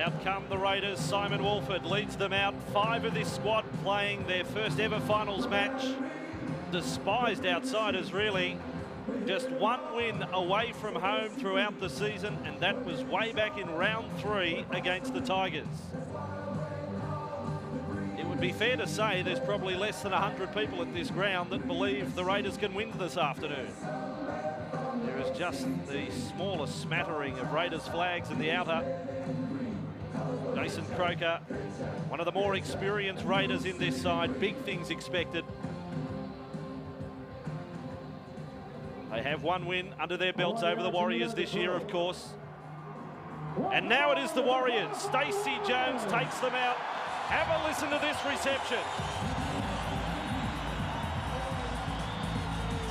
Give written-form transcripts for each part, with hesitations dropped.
Out come the Raiders. Simon Wolford leads them out. 5 of this squad playing their first ever finals match. Despised outsiders, really. Just 1 win away from home throughout the season, and that was way back in round 3 against the Tigers. It would be fair to say there's probably less than 100 people at this ground that believe the Raiders can win this afternoon. There is just the smallest smattering of Raiders flags in the outer. Jason Croker, one of the more experienced Raiders in this side. Big things expected. They have 1 win under their belts over the Warriors this year, of course. And now it is the Warriors. Stacey Jones takes them out. Have a listen to this reception.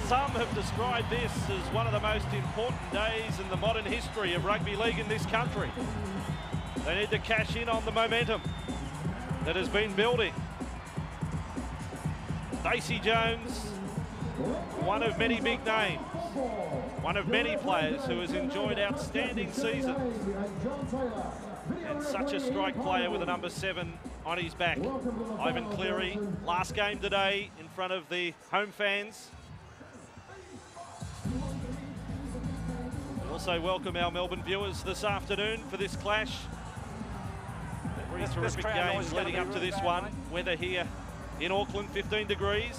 Some have described this as one of the most important days in the modern history of rugby league in this country. They need to cash in on the momentum that has been building. Stacey Jones, one of many big names, one of many players who has enjoyed outstanding seasons, and such a strike player with a number 7 on his back. Ivan Cleary, last game today in front of the home fans. We also welcome our Melbourne viewers this afternoon for this clash. Three terrific games leading up to this one. Weather here in Auckland, 15 degrees.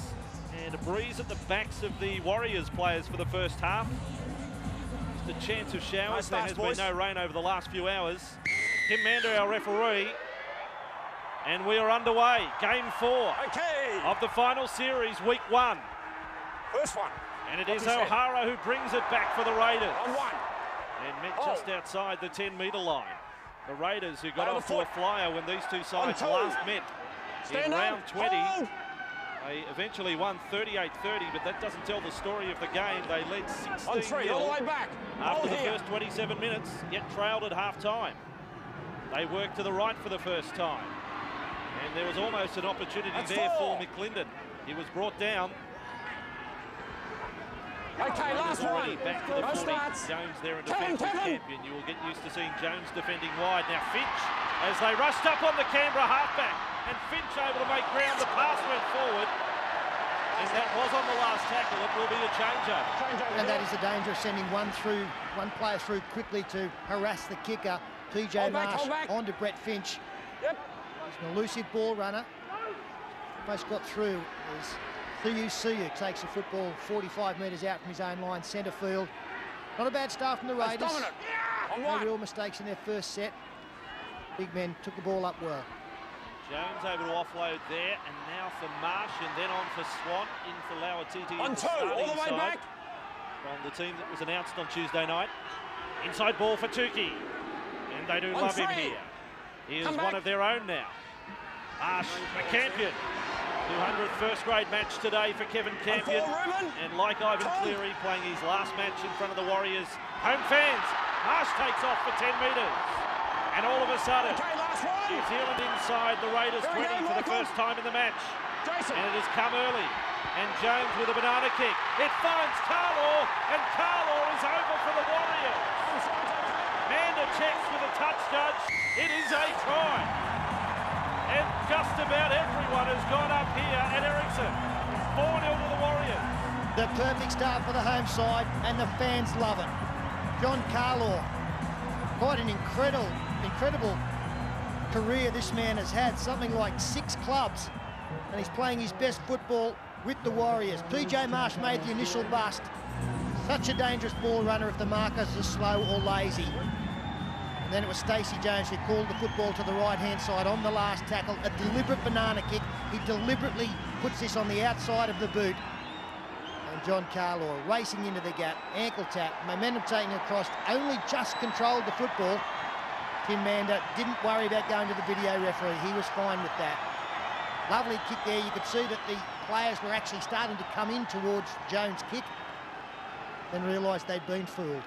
And a breeze at the backs of the Warriors players for the first half. Just a chance of showers. There has been no rain over the last few hours. Tim Mander, our referee. And we are underway. Game 4 of the final series, week 1. First one. And it is O'Hara who brings it back for the Raiders. On 1. And met just outside the 10-metre line. The Raiders, who got off to a flyer when these two sides last met in round 20. They eventually won 38-30, but that doesn't tell the story of the game. They led 16-0 all the way back. after the first 27 minutes, yet trailed at half-time. They worked to the right for the first time. And there was almost an opportunity there for McClendon. He was brought down. Okay, last one. Back to the 40. Jones there in defence with champion. You will get used to seeing Jones defending wide. Now Finch, as they rushed up on the Canberra halfback, and Finch able to make ground. The pass went forward, and that was on the last tackle. It will be a changeover. And that is the danger of sending one player through quickly to harass the kicker. TJ Marsh onto Brett Finch. Yep. He's an elusive ball runner. Most got through is Suyu takes the football 45 metres out from his own line, centre field. Not a bad start from the Raiders. No real mistakes in their first set. Big men took the ball up well. Jones able to offload there, and now for Marsh, and then on for Swan, in for Lauatiti. On 2, all the way back. From the team that was announced on Tuesday night. Inside ball for Tukey, and they do love him here. He is one of their own now. Marsh, a Campion. 200th first grade match today for Kevin Campion. And like Ivan Cleary, playing his last match in front of the Warriors home fans. Marsh takes off for 10 metres. And all of a sudden, New Zealand inside the Raiders 20 for the first time in the match. And it has come early. And Jones with a banana kick. It finds Carlaw, and Carlaw is over for the Warriors. Mander checks with a touch judge. It is a try. And just about everyone has gone up here at Ericsson. 4-0 to the Warriors. The perfect start for the home side, and the fans love it. John Carlaw, quite an incredible career this man has had. Something like 6 clubs, and he's playing his best football with the Warriors. TJ Marsh made the initial bust. Such a dangerous ball runner if the markers are slow or lazy. And then it was Stacey Jones who called the football to the right-hand side on the last tackle. A deliberate banana kick. He deliberately puts this on the outside of the boot. And John Carlaw racing into the gap. Ankle tap. Momentum taking across. Only just controlled the football. Tim Mander didn't worry about going to the video referee. He was fine with that. Lovely kick there. You could see that the players were actually starting to come in towards Jones' kick. Then realised they'd been fooled.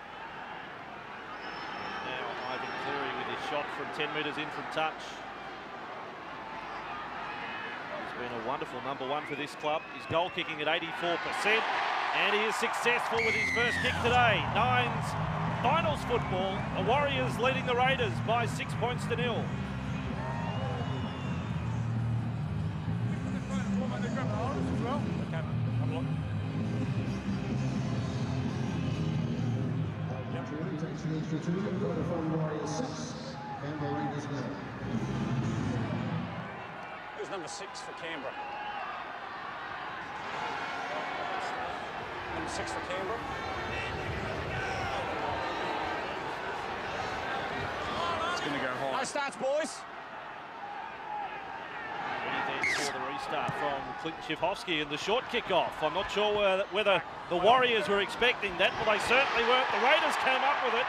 Shot from 10 metres in from touch. He's been a wonderful number 1 for this club. He's goal kicking at 84%, and he is successful with his first kick today. Nines finals football. The Warriors leading the Raiders by 6 points to 0. Who's number 6 for Canberra? Number 6 for Canberra. It's going to go high. No starts, boys. Ready then for the restart from Clinton Schifofsky and the short kick-off. I'm not sure whether the Warriors were expecting that, but they certainly weren't. The Raiders came up with it.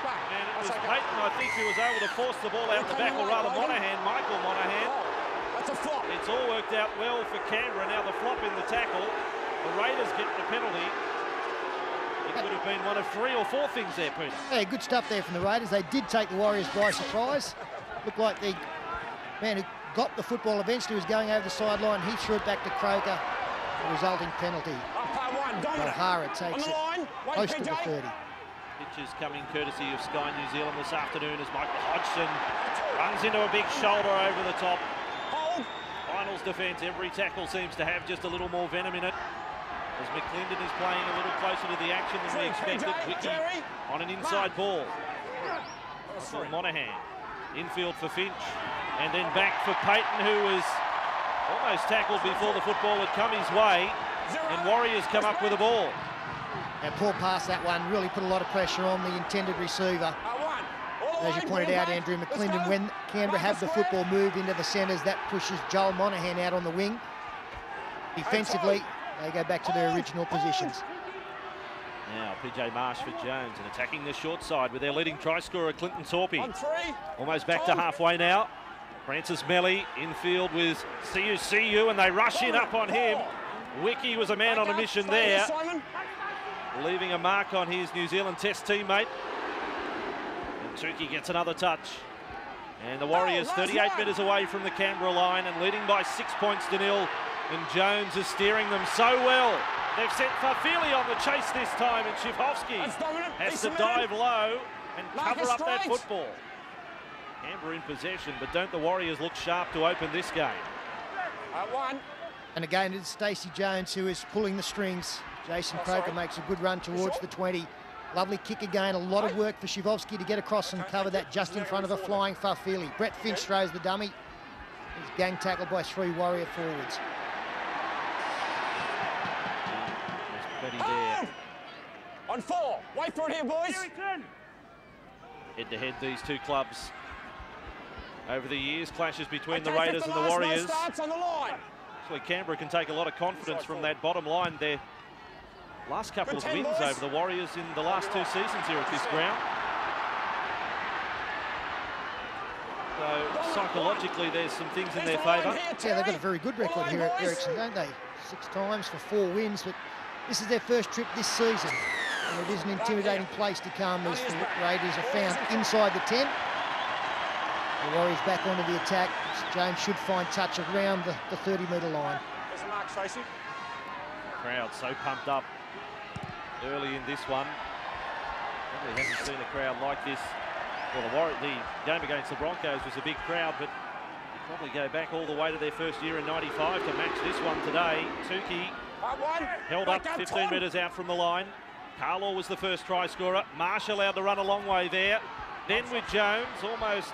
And it was Payton, I think, who was able to force the ball out the back, or rather Michael Monaghan. That's a flop. It's all worked out well for Canberra. Now the flop in the tackle. The Raiders get the penalty. It could have been one of 3 or 4 things there, Peter. Yeah, good stuff there from the Raiders. They did take the Warriors by surprise. Looked like the man who got the football eventually was going over the sideline. He threw it back to Croker. The resulting penalty. O'Hara takes it close to the 30. Pitches coming courtesy of Sky New Zealand this afternoon as Michael Hodgson runs into a big shoulder over the top. Finals defence, every tackle seems to have just a little more venom in it. As McClendon is playing a little closer to the action than we expected. Wiki on an inside ball. For Monaghan. Infield for Finch. And then back for Payton, who was almost tackled before the football had come his way. And Warriors come up with the ball. Now, poor pass, that one really put a lot of pressure on the intended receiver. As you pointed out, Andrew, McClendon, when Canberra have the football moved into the centres, that pushes Joel Monaghan out on the wing. Defensively, they go back to their original positions. Now, PJ Marsh for Jones, and attacking the short side with their leading try scorer, Clinton Torpy. Almost back to halfway now. Francis Melly infield with CU, and they rush in up on him. Wiki was a man on a mission there, leaving a mark on his New Zealand Test teammate. And Tukey gets another touch. And the Warriors 38 metres away from the Canberra line and leading by 6 points to 0. And Jones is steering them so well. They've sent Fafili on the chase this time, and Schifofsky has to dive low and cover up that football. Canberra in possession, but don't the Warriors look sharp to open this game? And again, it's Stacey Jones who is pulling the strings. Jason Croker makes a good run towards the 20. Lovely kick again, a lot of work for Schifofsky to get across and cover that just in front of a flying Fafili. Brett Finch throws the dummy. He's gang tackled by 3 Warrior forwards. There's plenty there. On 4. Wait for it here, boys. Head-to-head, these two clubs. Over the years, clashes between the Raiders and the Warriors. Actually, Canberra can take a lot of confidence from that bottom line. Their last couple of wins over the Warriors in the last 2 seasons here at this ground. So psychologically, there's some things in their favour. Yeah, they've got a very good record here at Ericsson, don't they? 6 times for 4 wins, but this is their first trip this season. And it is an intimidating place to come as the Raiders are found inside the 10. The Warriors back onto the attack. Jones should find touch around the 30-metre line. There's a mark, Tracy. Crowd so pumped up early in this one. Probably haven't seen a crowd like this. Well, the game against the Broncos was a big crowd, but you probably go back all the way to their first year in '95 to match this one today. Tukey held up 15 metres out from the line. Carlaw was the first try scorer. Marsh allowed to run a long way there. Then with Jones, almost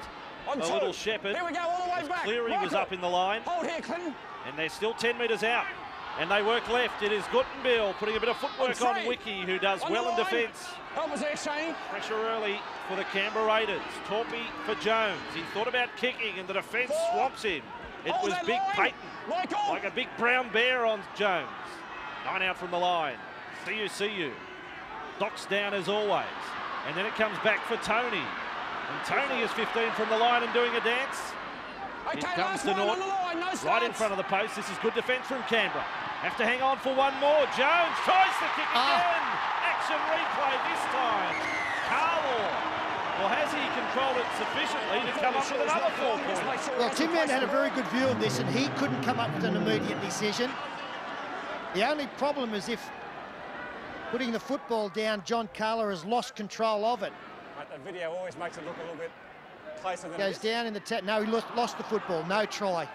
a little shepherd. Here we go, all the way back. Cleary was up in the line. Hold here, Clinton. And they're still 10 metres out. And they work left. It is Guttenbill putting a bit of footwork on Wiki, who does well in defence. Help was there, Shane. Pressure early for the Canberra Raiders. Torpy for Jones. He thought about kicking, and the defence swamps him. It was Big Payton, like a big brown bear on Jones. 9 out from the line. CU. Docks down as always. And then it comes back for Tony. And Tony is 15 from the line and doing a dance. Okay, Here comes the North, right in front of the post. This is good defence from Canberra. Have to hang on for one more. Jones tries the kick again. Action replay this time. Carlaw. Well, has he controlled it sufficiently to come up with another 4 points? Well, Tim Mann had a very good view of this, and he couldn't come up with an immediate decision. The only problem is if putting the football down. John Carlo has lost control of it. Mate, the video always makes it look a little bit closer than Goes it is. down in the no, he lost the football. No try.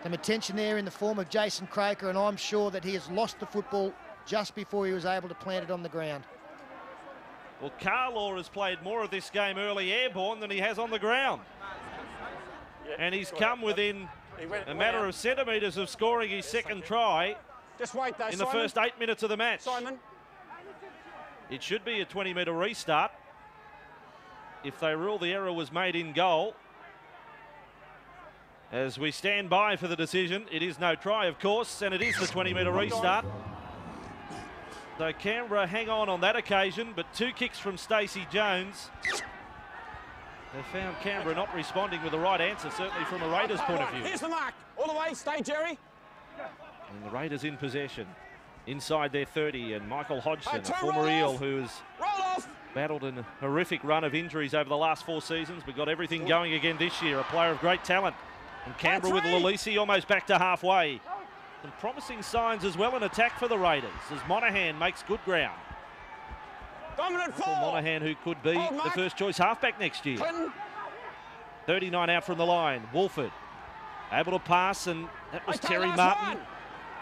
Some attention there in the form of Jason Croker, and I'm sure that he has lost the football just before he was able to plant it on the ground. Well, Carlaw has played more of this game early airborne than he has on the ground. Yeah, And he's come within a matter of centimetres of scoring his second try Just wait though, in the first 8 minutes of the match. Simon. It should be a 20-metre restart if they rule the error was made in goal. As we stand by for the decision, it is no try, of course, and it is the 20-metre restart. So Canberra hang on that occasion, but 2 kicks from Stacey Jones. They found Canberra not responding with the right answer, certainly from a Raiders point of view. Here's the mark. All the way, stay, Jerry. And the Raiders in possession, inside their 30, and Michael Hodgson, a Two, former roll Eel off. who has Roll off. battled a horrific run of injuries over the last 4 seasons, but got everything going again this year. A player of great talent. And Canberra with Lalisi almost back to halfway. Some promising signs as well in attack for the Raiders as Monahan makes good ground. Dominant Michael four. Monahan, who could be Hold, the Mark. first choice halfback next year. Clinton. 39 out from the line. Wolford able to pass, and that was Okay, Terry last Martin.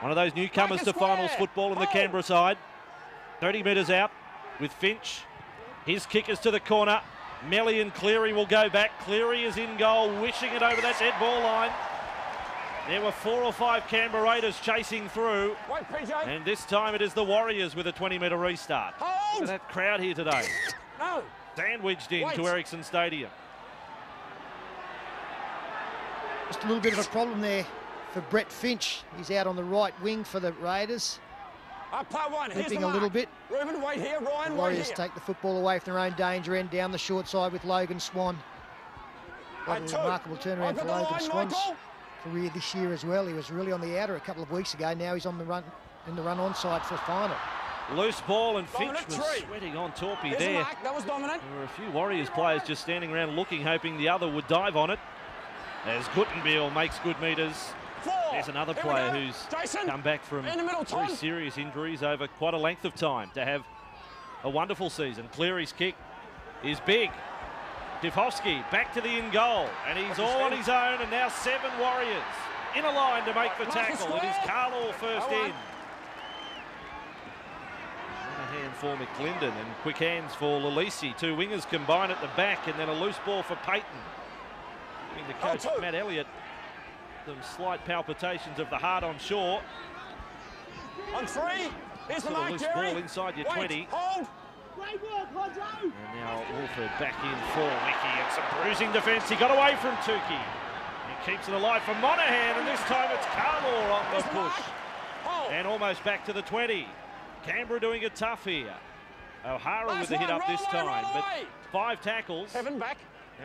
One of those newcomers Make to it square. finals football in the Hold. Canberra side. 30 metres out with Finch. His kick is to the corner. Melly and Cleary will go back. Cleary is in goal, wishing it over that dead ball line. There were 4 or 5 Canberra Raiders chasing through. Wait, PJ. And this time it is the Warriors with a 20-metre restart. Hold. Look at that crowd here today. No. Sandwiched in Wait. to Ericsson Stadium. Just a little bit of a problem there for Brett Finch. He's out on the right wing for the Raiders. Part one. Here's the Limping a mark. little bit. Reuben, wait here. The Ryan, wait Warriors here. take the football away from their own danger end down the short side with Logan Swan. What a Two. remarkable turnaround Over for the Logan line, Swan's Michael. career this year as well. He was really on the outer a couple of weeks ago. Now he's on the run in the run-on side for a final. Loose ball, and Finch Dominant was three. sweating on Torpy Here's the there. mark. That was dominant. There were a few Warriors players just standing around looking, hoping the other would dive on it. As Guttenbeil makes good metres. Four. There's another Here we player go. who's Jason. come back from In the middle, very Tom. serious injuries over quite a length of time to have a wonderful season. Cleary's kick is big. Tifovski back to the in goal, and he's all on his own, and now 7 Warriors in a line to make the tackle. It is Carlaw first in. Hand for McClendon and quick hands for Lalisi. 2 wingers combine at the back, and then a loose ball for Payton. Giving the coach, Matt Elliott, some slight palpitations of the heart on shore. On 3. Here's the Sort of mark, loose Jerry. ball inside your Wait. 20. Hold. And now Wolford back in for Wiki, and some bruising defence. He got away from Tukey. He keeps it alive for Monahan, and this time it's Carlaw on the push. Hold. And almost back to the 20. Canberra doing it tough here. O'Hara Last with the hit one, up this roll away, time, roll but away. 5 tackles. Kevin back.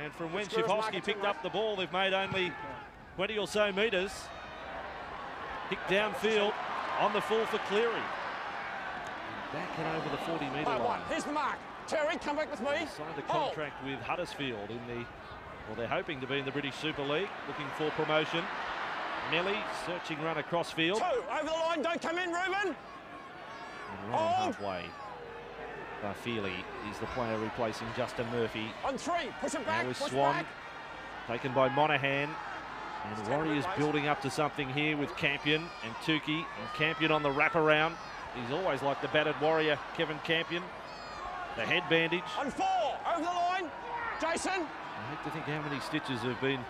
And from when Screws Schifowski market picked too up the ball, they've made only 20 or so metres. Kick downfield on the full for Cleary. Back and over the 40-metre Part line. one. Here's the mark. Terry, come back with me. Signed a Hold. contract with Huddersfield in the, well, they're hoping to be in the British Super League, looking for promotion. Melly searching run across field. 2. Over the line. Don't come in, Reuben. And run halfway. Feely is the player replacing Justin Murphy. On 3. Push it back. Now with Push Swan, back. taken by Monahan. And Warriors building up to something here with Campion and Tukey. And Campion on the wraparound. He's always like the battered Warrior, Kevin Campion. The head bandage. On 4. Over the line. Jason. I hate to think how many stitches have been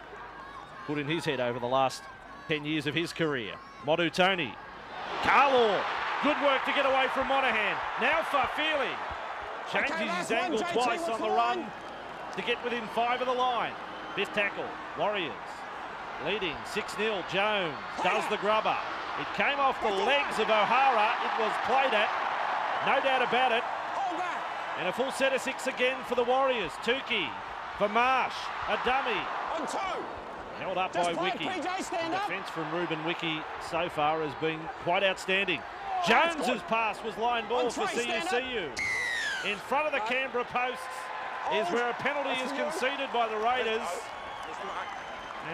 put in his head over the last 10 years of his career. Modu Tony. Carlaw. Good work to get away from Monahan. Now Feely. Changes Okay, his last one, angle JT, twice what's on the the run line? to get within 5 of the line. 5th tackle. Warriors. Leading 6-0. Jones does the grubber. It came off the legs of O'Hara. It was played at. No doubt about it. Hold that. And a full set of 6 again for the Warriors. Tukey for Marsh. A dummy. On 2. Held up Just by play, Wiki. PJ, stand up. Defence from Reuben Wiki so far has been quite outstanding. Jones's pass was line ball for CUCU. In front of the Canberra posts is where a penalty is conceded by the Raiders.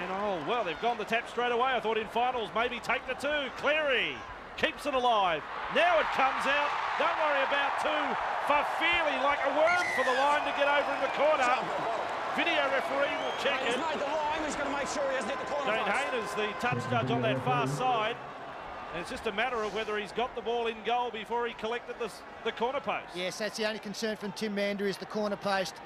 And oh, well, they've gone the tap straight away. I thought in finals maybe take the 2. Cleary keeps it alive. Now it comes out. Don't worry about two. Fafili like a worm for the line to get over in the corner. Video referee will check it. He's made the line. He's going to make sure he hasn't hit the corner. Dane Hayner's the touch judge on that far side. And it's just a matter of whether he's got the ball in goal before he collected the corner post. Yes, that's the only concern from Tim Mander is the corner post.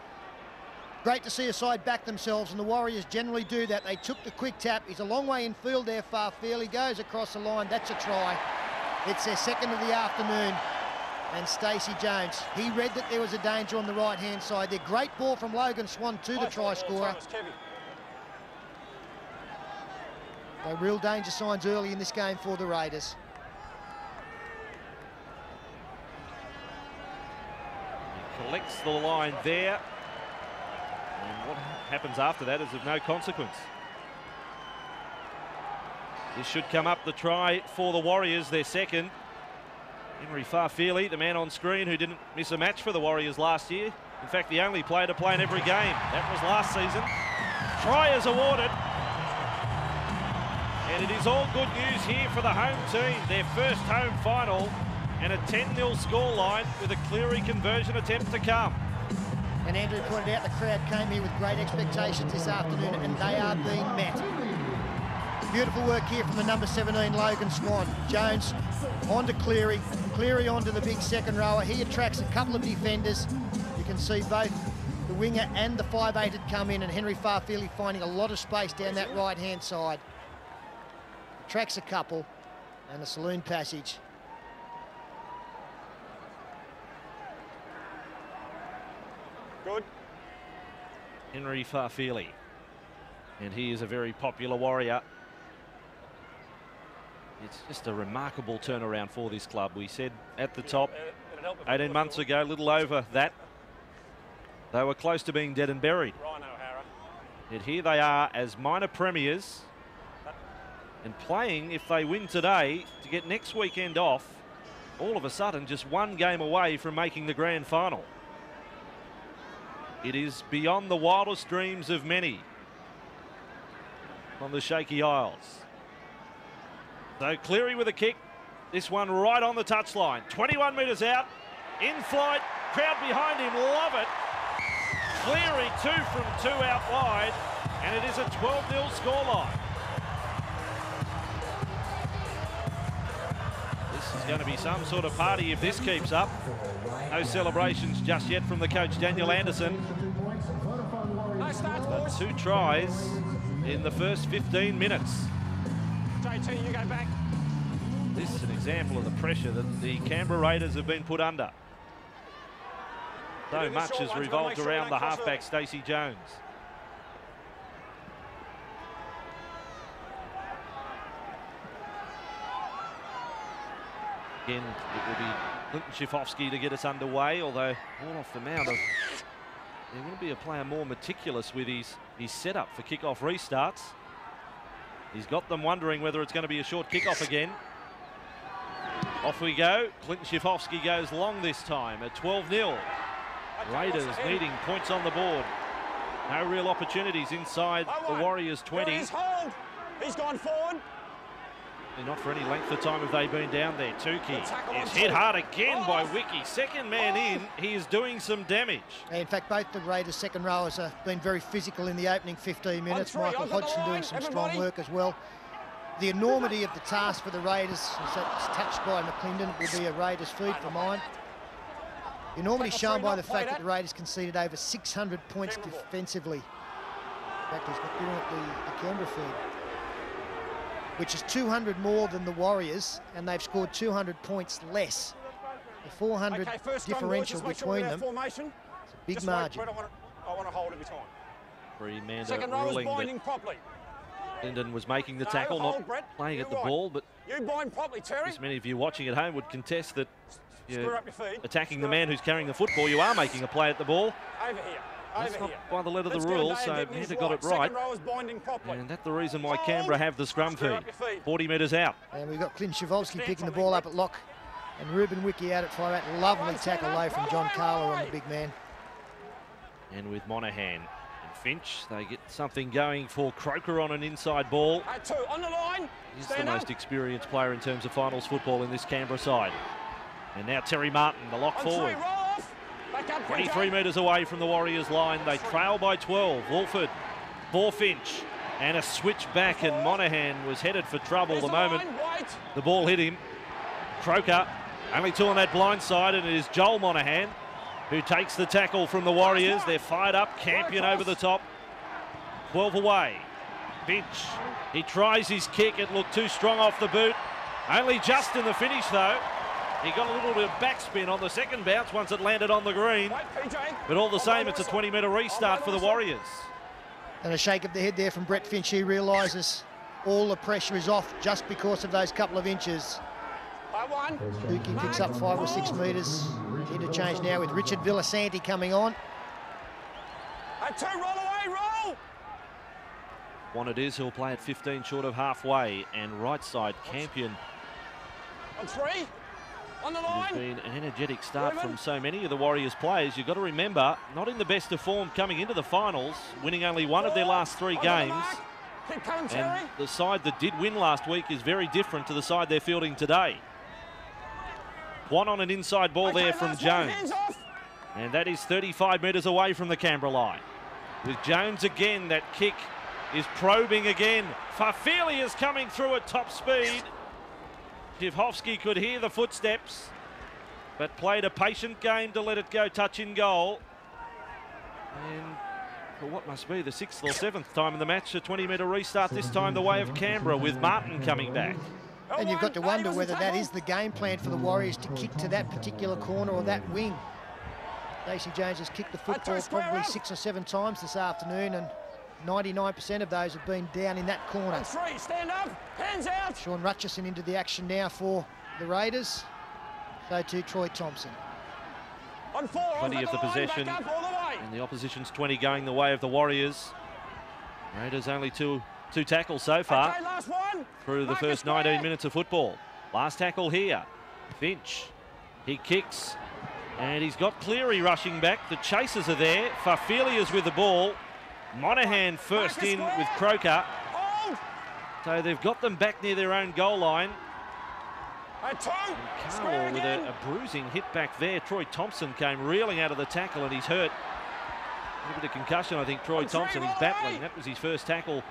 Great to see a side back themselves, and the Warriors generally do that. They took the quick tap. He's a long way in field there, Farfield. He goes across the line. That's a try. It's their second of the afternoon. And Stacey Jones, he read that there was a danger on the right-hand side there. Great ball from Logan Swan to the try scorer. So real danger signs early in this game for the Raiders. He collects the line there. And what happens after that is of no consequence. This should come up the try for the Warriors, their second. Henry Farfield, the man on screen who didn't miss a match for the Warriors last year. In fact, the only player to play in every game. That was last season. Try is awarded. And it is all good news here for the home team. Their first home final and a 10-0 scoreline with a Cleary conversion attempt to come. And Andrew pointed out the crowd came here with great expectations this afternoon, and they are being met. Beautiful work here from the number 17, Logan Swan. Jones onto Cleary. Cleary onto the big second rower. He attracts a couple of defenders. You can see both the winger and the 5'8" had come in, and Henry Farfield finding a lot of space down that right-hand side. Attracts a couple, and the saloon passage. Good. Henry Farfield. And he is a very popular Warrior. It's just a remarkable turnaround for this club. We said at the top 18 months ago, a little over that, they were close to being dead and buried. Yet here they are as minor premiers and playing, if they win today, to get next weekend off, all of a sudden just one game away from making the grand final. It is beyond the wildest dreams of many on the Shaky Isles. So Cleary with a kick, this one right on the touchline. 21 metres out, in flight, crowd behind him, love it. Cleary 2 from 2 out wide, and it is a 12-0 scoreline. This is going to be some sort of party if this keeps up. No celebrations just yet from the coach, Daniel Anderson. But 2 tries in the first 15 minutes. JT, you go back. This is an example of the pressure that the Canberra Raiders have been put under. So much has revolved around the halfback, Stacey Jones. Again, it will be Clinton Schifofsky to get us underway, although all off the mount of... There will be a player more meticulous with his setup for kickoff restarts. He's got them wondering whether it's going to be a short kickoff again. Off we go. Clinton Schifofsky goes long this time at 12-0. Raiders needing points on the board. No real opportunities inside the Warriors 20. He's gone forward. Not for any length of time have they been down there. Tukey is hit hard again by Wiki. Second man in, he is doing some damage. In fact, both the Raiders' second rowers have been very physical in the opening 15 minutes. Michael Hodgson doing some strong work as well. The enormity of the task for the Raiders, as that's touched by McClendon, will be a Raiders feed for mine. The enormity shown by the fact that the Raiders conceded over 600 points defensively. In fact, he's got doing it the Canberra feed, which is 200 more than the Warriors, and they've scored 200 points less. The 400 differential between them. It's a big margin. I want to hold every time. Fremantle ruling that Linden was making the tackle, not playing at the ball, but as many of you watching at home would contest that you're attacking the man who's carrying the football, you are making a play at the ball. Over here. That's not by the letter of the rules, so Manda got it right. And that's the reason why Canberra have the scrum feed. 40 metres out. And we've got Clint Shivolsky picking the ball up at lock. And Ruben Wiki out at far out. Lovely tackle low from John Carlo on the big man. And with Monaghan and Finch, they get something going for Croker on an inside ball. On the line. He's the most experienced player in terms of finals football in this Canberra side. And now Terry Martin, the lock forward. 23 metres away from the Warriors line. They trail by 12. Wolford for Finch. And a switch back, and Monahan was headed for trouble the moment the ball hit him. Croker only two on that blind side, and it is Joel Monahan who takes the tackle from the Warriors. They're fired up. Campion over the top. 12 away. Finch. He tries his kick. It looked too strong off the boot. Only just in the finish, though. He got a little bit of backspin on the second bounce once it landed on the green. But all the same, it's a 20-metre restart for the Warriors. And a shake of the head there from Brett Finch. He realises all the pressure is off just because of those couple of inches. Dookie picks up 5 or 6 metres. Interchange now with Richard Villasanti coming on. Roll away, roll! One it is, he'll play at 15 short of halfway. And right side, Campion. On 3. On the line. It's been an energetic start from so many of the Warriors players. You've got to remember, not in the best of form coming into the finals, winning only one of their last 3 games. And the side that did win last week is very different to the side they're fielding today. One on an inside ball there from Jones. And that is 35 metres away from the Canberra line. With Jones again, that kick is probing again. Fafili is coming through at top speed. Shivhovsky could hear the footsteps, but played a patient game to let it go touch in goal. And for what must be the 6th or 7th time in the match, a 20-metre restart, this time the way of Canberra, with Martin coming back. And you've got to wonder whether that is the game plan for the Warriors, to kick to that particular corner or that wing. Stacey Jones has kicked the football probably 6 or 7 times this afternoon, and 99% of those have been down in that corner. 3, stand up, hands out. Sean Rutchison into the action now for the Raiders. So too Troy Thompson. On 4, 20 of the possession, and the opposition's 20 going the way of the Warriors. Raiders only two tackles so far through the first 19 minutes of football. Last tackle here. Finch. He kicks, and he's got Cleary rushing back. The chasers are there. Fafili is with the ball. Monahan first in with Croker. So they've got them back near their own goal line. Carl with a bruising hit back there. Troy Thompson came reeling out of the tackle, and he's hurt. A little bit of concussion, I think, Troy Thompson. He's battling. That was his first tackle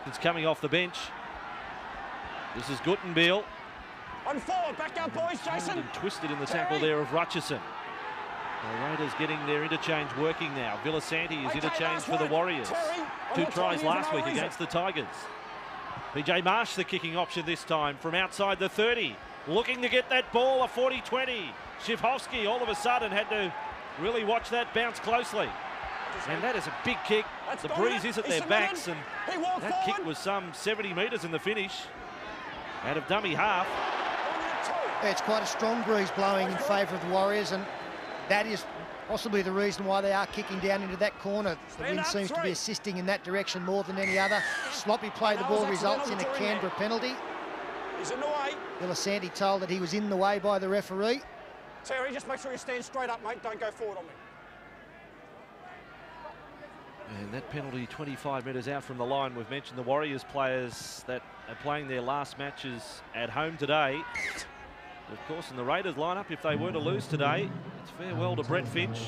since coming off the bench. This is Guttenbeil. On 4, back up, boys, Jason. And twisted in the tackle there of Rutchison. The Raiders getting their interchange working now. Villasanti is interchanged for the Warriors. 2 tries last week against the Tigers. PJ Marsh the kicking option this time from outside the 30. Looking to get that ball, a 40-20. Shivhovsky all of a sudden had to really watch that bounce closely. And that is a big kick. The breeze is at their backs, and that kick was some 70 metres in the finish. Out of dummy half. Yeah, it's quite a strong breeze blowing in favour of the Warriors, and that is possibly the reason why they are kicking down into that corner. The wind seems to be assisting in that direction more than any other. Sloppy play the ball results in a Canberra penalty. He's in the way. Villasanti told that he was in the way by the referee. Terry, just make sure you stand straight up, mate. Don't go forward on me. And that penalty 25 metres out from the line. We've mentioned the Warriors players that are playing their last matches at home today. Of course, in the Raiders lineup, if they were to lose today, it's farewell to Brett Finch,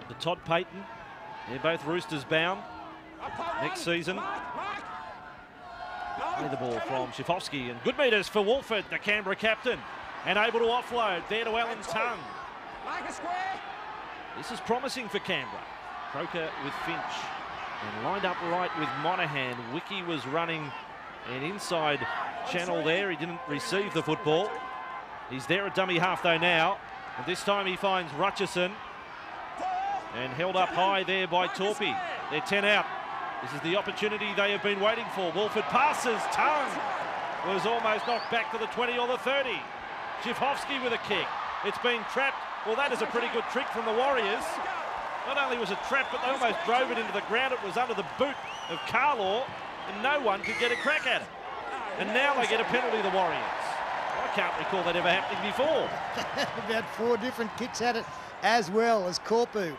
to Todd Payton. They're both Roosters bound next season. Play the ball from Shivhovsky, and good metres for Wolford, the Canberra captain, and able to offload there to Alan Tongue. This is promising for Canberra. Croker with Finch, and lined up right with Monahan. Wiki was running an inside channel there. He didn't receive the football. He's there at dummy half though now, and this time he finds Rutchison, and held up high there by Torpy. They're 10 out. This is the opportunity they have been waiting for. Wolford passes. Tongue was almost knocked back to the 20 or the 30. Shivhovsky with a kick. It's been trapped. Well, that is a pretty good trick from the Warriors. Not only was it trapped, but they almost drove it into the ground. It was under the boot of Carlaw, and no one could get a crack at it. And now they get a penalty, the Warriors. I can't recall that ever happening before. About 4 different kicks at it, as well as Corpu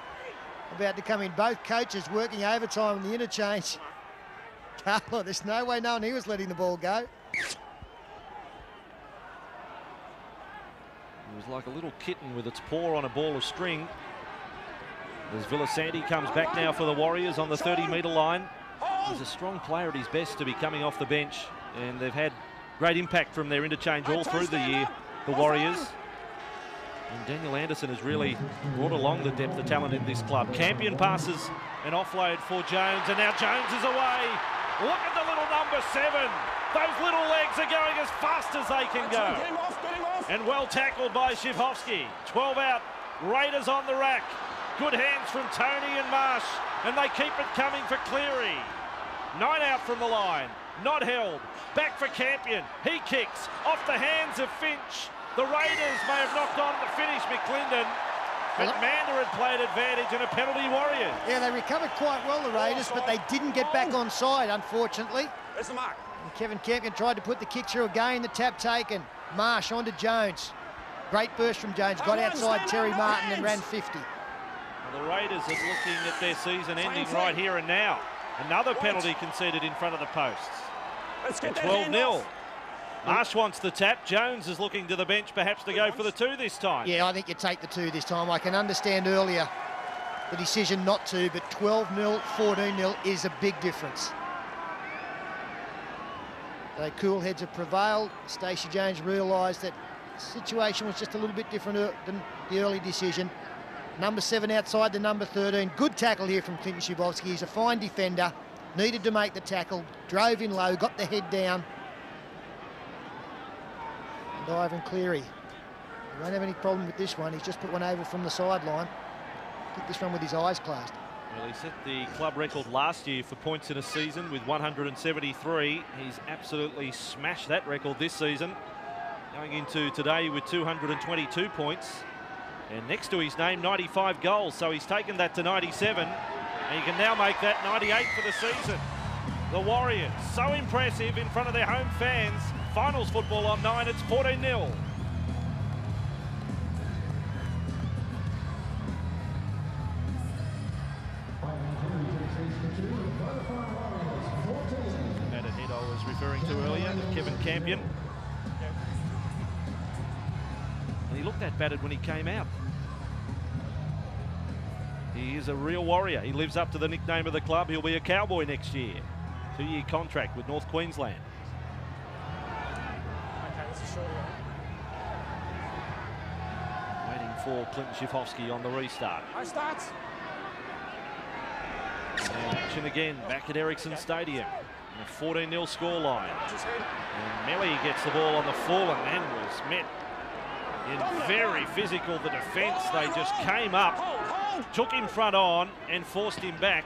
about to come in. Both coaches working overtime in the interchange. Carlaw, there's no way knowing he was letting the ball go. It was like a little kitten with its paw on a ball of string. As Villasanti comes back now for the Warriors on the 30-metre line. He's a strong player at his best to be coming off the bench, and they've had great impact from their interchange all through the year, the Warriors. And Daniel Anderson has really brought along the depth of talent in this club. Campion passes an offload for Jones, and now Jones is away. Look at the little number 7. Those little legs are going as fast as they can go. And well tackled by Shivovsky. 12 out, Raiders on the rack. Good hands from Tony and Marsh, and they keep it coming for Cleary. 9 out from the line, not held. Back for Campion. He kicks off the hands of Finch. The Raiders may have knocked on to finish McClendon, but Mander had played advantage and a penalty Warriors. Yeah, they recovered quite well, the Raiders, but they didn't get back on side, unfortunately. There's the mark. And Kevin Campion tried to put the kick through again, the tap taken. Marsh onto Jones. Great burst from Jones, got outside Terry Martin and ran 50. Well, the Raiders are looking at their season ending right here and now. Another penalty conceded in front of the posts. Let's get 12-0. Marsh wants the tap. Jones is looking to the bench perhaps to go for the 2 this time. Yeah, I think you take the 2 this time. I can understand earlier the decision not to, but 12-0, 14-0 is a big difference. So cool heads have prevailed. Stacey Jones realised that the situation was just a little bit different than the early decision. Number 7 outside the number 13. Good tackle here from Clinton Shibovsky. He's a fine defender. Needed to make the tackle. Drove in low, got the head down. And Ivan Cleary. He won't have any problem with this one. He's just put one over from the sideline. Kicked this one with his eyes closed. Well, he set the club record last year for points in a season with 173. He's absolutely smashed that record this season. Going into today with 222 points. And next to his name, 95 goals. So he's taken that to 97. And he can now make that 98 for the season. The Warriors, so impressive in front of their home fans. Finals football on 9, it's 14-0. That a hit I was referring to earlier, Kevin Campion. And he looked that battered when he came out. He is a real warrior. He lives up to the nickname of the club. He'll be a Cowboy next year. 2-year contract with North Queensland. Okay, this is short. Waiting for Clinton Shivovsky on the restart. No starts. And action again back at Ericsson Stadium. And a 14-0 scoreline. And Melly gets the ball on the full and then was met in very physical the defence. They just came up, took him front on and forced him back.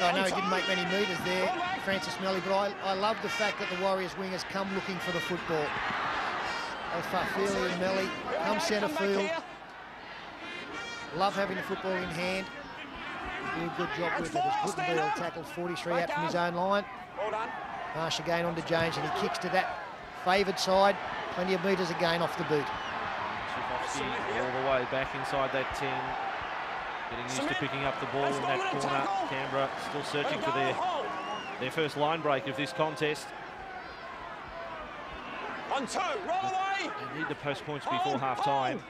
I know he didn't make many metres there, Francis Melly, but I love the fact that the Warriors wingers come looking for the football. Farfili and Melly come centre field. Love having the football in hand. Do a good job with it as Gutenberg tackled 43 out from his own line. Well done. Marsh again onto Jones and he kicks to that favoured side. Plenty of metres again off the boot. Shivovsky all the way back inside that 10. Getting used to picking up the ball in that corner. Canberra still searching for their first line break of this contest. On 2, roll away. They need the post points before half-time.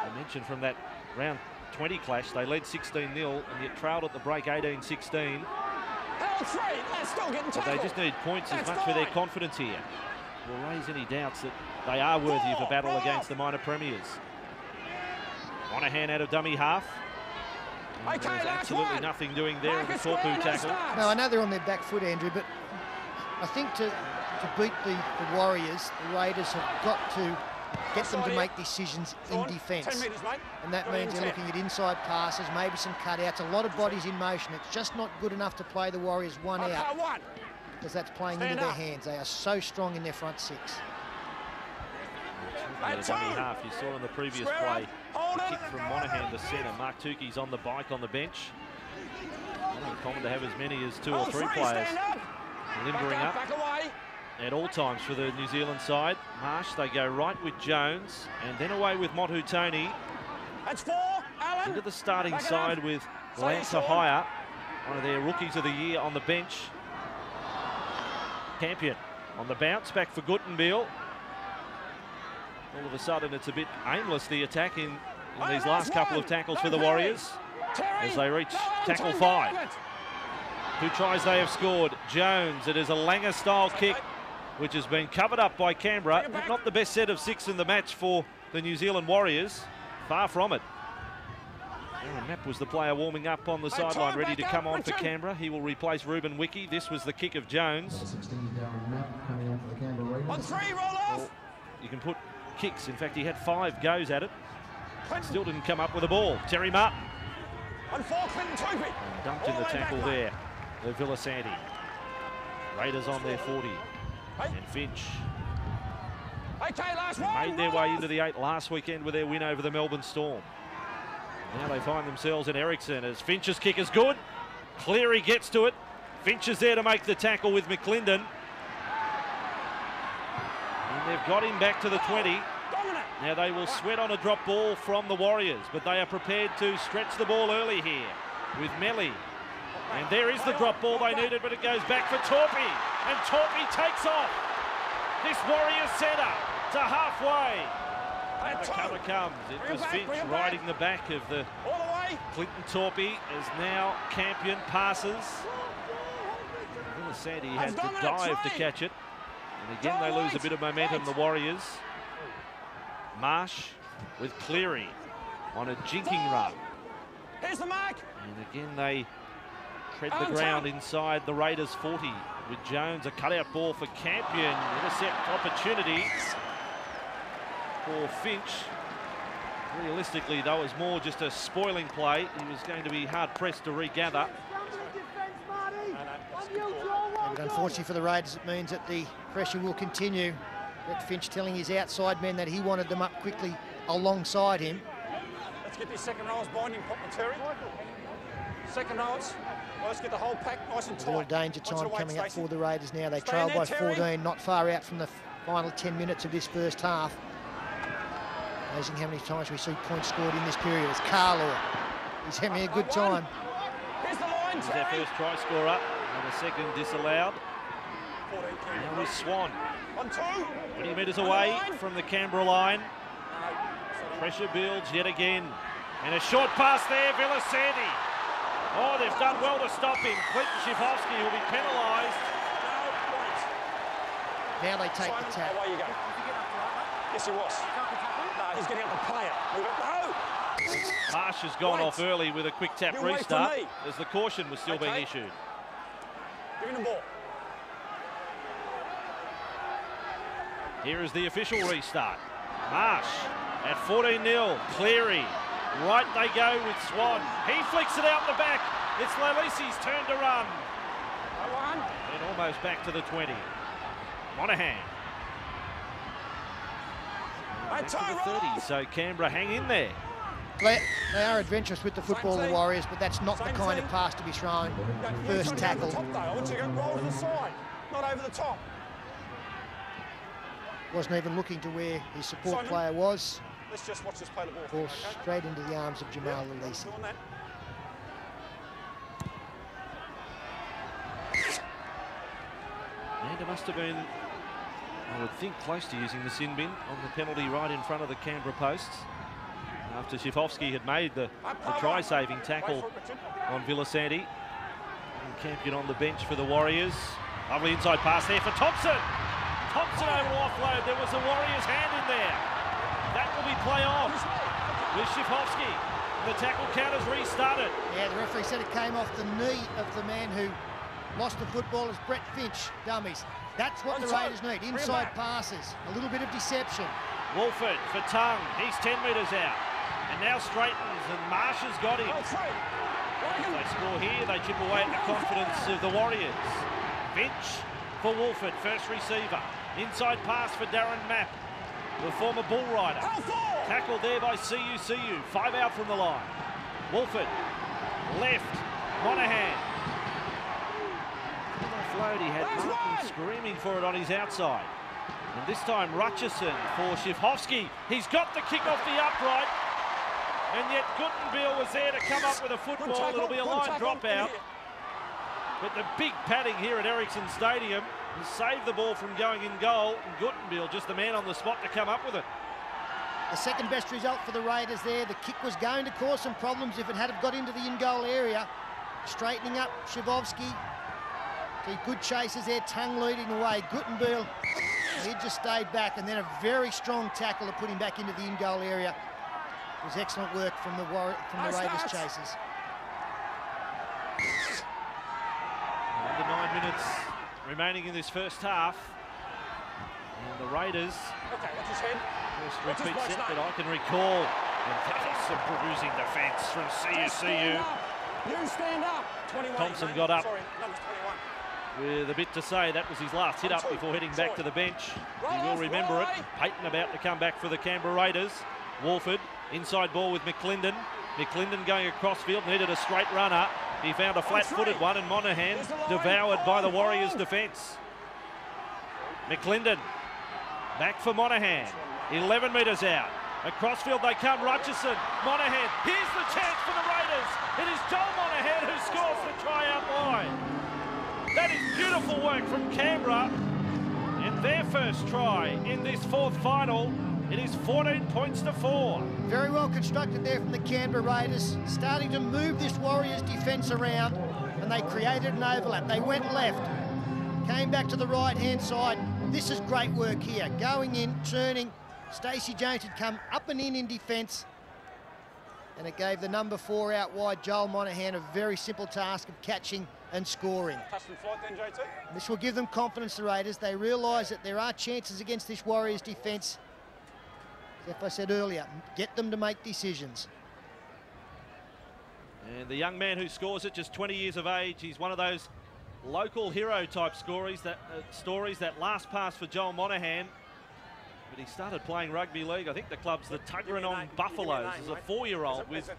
I mentioned from that round 20 clash, they led 16-0 and yet trailed at the break 18-16. Held 3, they're still getting But tackled. they just need points as much for their confidence here. Will raise any doubts that they are worthy of a battle against the minor premiers. Monahan out of dummy half. And there's absolutely nothing doing there in the Torpu tackle. No, I know they're on their back foot, Andrew, but I think to beat the Warriors, the Raiders have got to get them to make decisions in defence. And that means they're looking at inside passes, maybe some cutouts, a lot of bodies in motion. It's just not good enough to play the Warriors one out, because that's playing into their hands. They are so strong in their front 6. Dummy half, you saw in the previous play, the kick from Monahan to centre. Mark Tukey's on the bike on the bench. Not uncommon to have as many as 2 or 3 players limbering up at all times for the New Zealand side. Marsh, they go right with Jones and then away with Motu Tony. That's 4, Alan. Into the starting side with Lance Ahaya, one of their rookies of the year on the bench. Campion on the bounce back for Gutenberg. All of a sudden, it's a bit aimless, the attack in these last couple of tackles for the Warriors as they reach tackle 5. 2 tries they have scored. Jones, it is a Langer-style kick, which has been covered up by Canberra, but not the best set of 6 in the match for the New Zealand Warriors. Far from it. Aaron Mapp was the player warming up on the sideline, ready to come on for Canberra. He will replace Ruben Wiki. This was the kick of Jones. On 3, roll off. Well, you can put kicks. In fact, he had 5 goes at it. Still didn't come up with a ball. Terry Martin. On 4, Clinton Toby. Dumped in the tackle there. The Villasanti. Raiders on their 40. And Finch. Okay, last one. Made their way into the 8 last weekend with their win over the Melbourne Storm. Now they find themselves in Ericsson as Finch's kick is good. Cleary gets to it. Finch is there to make the tackle with McClendon. And they've got him back to the 20. Now they will sweat on a drop ball from the Warriors, but they are prepared to stretch the ball early here with Melly. And there is the drop ball they needed, but it goes back for Torpy. And Torpy takes off. This Warriors centre to halfway. And the cover comes. It was Finch riding the back of the Clinton Torpy as now Campion passes. Villasanti had to dive to catch it. And again they lose a bit of momentum, the Warriors. Marsh with Cleary on a jinking run. Here's the mark. And again they tread the ground inside the Raiders 40 with Jones, a cutout ball for Campion. Intercept opportunity for Finch. Realistically, though, it was more just a spoiling play. He was going to be hard-pressed to regather. But unfortunately for the Raiders, it means that the pressure will continue. Brett Finch telling his outside men that he wanted them up quickly alongside him. Let's get these second rows binding, Terry. Second rows. Well, let's get the whole pack nice and tight. A little danger time coming up for the Raiders now. They trail by 14, not far out from the final 10 minutes of this first half. Amazing how many times we see points scored in this period. It's Carlaw. He's having a good time. Here's the line, He's their first try scorer and a second disallowed. Now with Swan. 20 metres away from the Canberra line. Pressure builds yet again. And a short pass there, Villasanti. Oh, they've done well to stop him. Clinton Schifofsky will be penalised. Now they take the tap. Away you go. Yes, he was. No, he's getting out the player. No! Marsh has gone off early with a quick tap restart as the caution was still being issued. Give him the ball. Here is the official restart. Marsh at 14-0. Cleary. Right they go with Swan. He flicks it out the back. It's Lalisi's turn to run. And almost back to the 20. Monahan. Back to the 30. So Canberra hang in there. They are adventurous with the football, the Warriors, but that's not the kind of pass to be thrown. First tackle. I want you to roll to the side, not over the top. Wasn't even looking to where his support player was. Let's just watch this play the ball. Ball straight into the arms of Jamal Lalisi. And it must have been, I would think, close to using the sin bin on the penalty right in front of the Canberra posts. After Schifofsky had made the try-saving tackle on Villasanti. And Campion on the bench for the Warriors. Lovely inside pass there for Thompson. Thompson over to offload. There was a Warriors hand in there. That will be play on with Schifofsky. The tackle count has restarted. Yeah, the referee said it came off the knee of the man who lost the football as Brett Finch, dummies. That's what the Raiders need, inside passes, a little bit of deception. Wolford for Tongue, he's 10 metres out. And now straightens, and Marsh has got him. If they score here, they chip away at the confidence of the Warriors. Finch for Wolford, first receiver. Inside pass for Darren Mapp, the former bull rider. Tackled there by CU. 5 out from the line. Wolford, left, Monahan. Offload, he had Martin screaming for it on his outside. And this time Rutchison for Schifofsky. He's got the kick off the upright. And yet Guttenbeil was there to come up with a football. It'll be a line dropout. But the big padding here at Ericsson Stadium has saved the ball from going in goal. And Guttenbeil just the man on the spot to come up with it. The second best result for the Raiders there. The kick was going to cause some problems if it had got into the in-goal area. Straightening up Shivovsky. Good chases there, Tongue leading away. Guttenberg, he just stayed back, and then a very strong tackle to put him back into the in-goal area. It was excellent work from the Raiders chasers. Under 9 minutes remaining in this first half. And the Raiders, first repeat set that I can recall. And that is some bruising defence from CUCU. You stand up. 21, Thompson mate. got up. Sorry, number's 21. With a bit to say. That was his last hit up before heading back to the bench. He will remember it. Payton about to come back for the Canberra Raiders. Wolford, inside ball with McClendon. McClendon going across field, needed a straight runner. He found a flat-footed one, and Monaghan devoured by the Warriors' defence. McClendon back for Monaghan. 11 metres out. Across field they come, Hutchison, Monaghan. Here's the chance for the Raiders. It is Joel Monaghan who scores the try out wide. That is beautiful work from Canberra. And their first try in this fourth final. It is 14 points to 4. Very well constructed there from the Canberra Raiders, starting to move this Warriors defence around, and they created an overlap. They went left, came back to the right-hand side. This is great work here. Going in, turning. Stacey Jones had come up and in defence, and it gave the number 4 out wide, Joel Monaghan, a very simple task of catching and scoring. Touch and flight then, JT. This will give them confidence, the Raiders. They realise that there are chances against this Warriors defence. As I said earlier, get them to make decisions. And the young man who scores it, just 20 years of age, he's one of those local hero type stories that last pass for Joel Monaghan. But he started playing rugby league. I think the club's the Tuggeranong Buffaloes as a 4-year-old with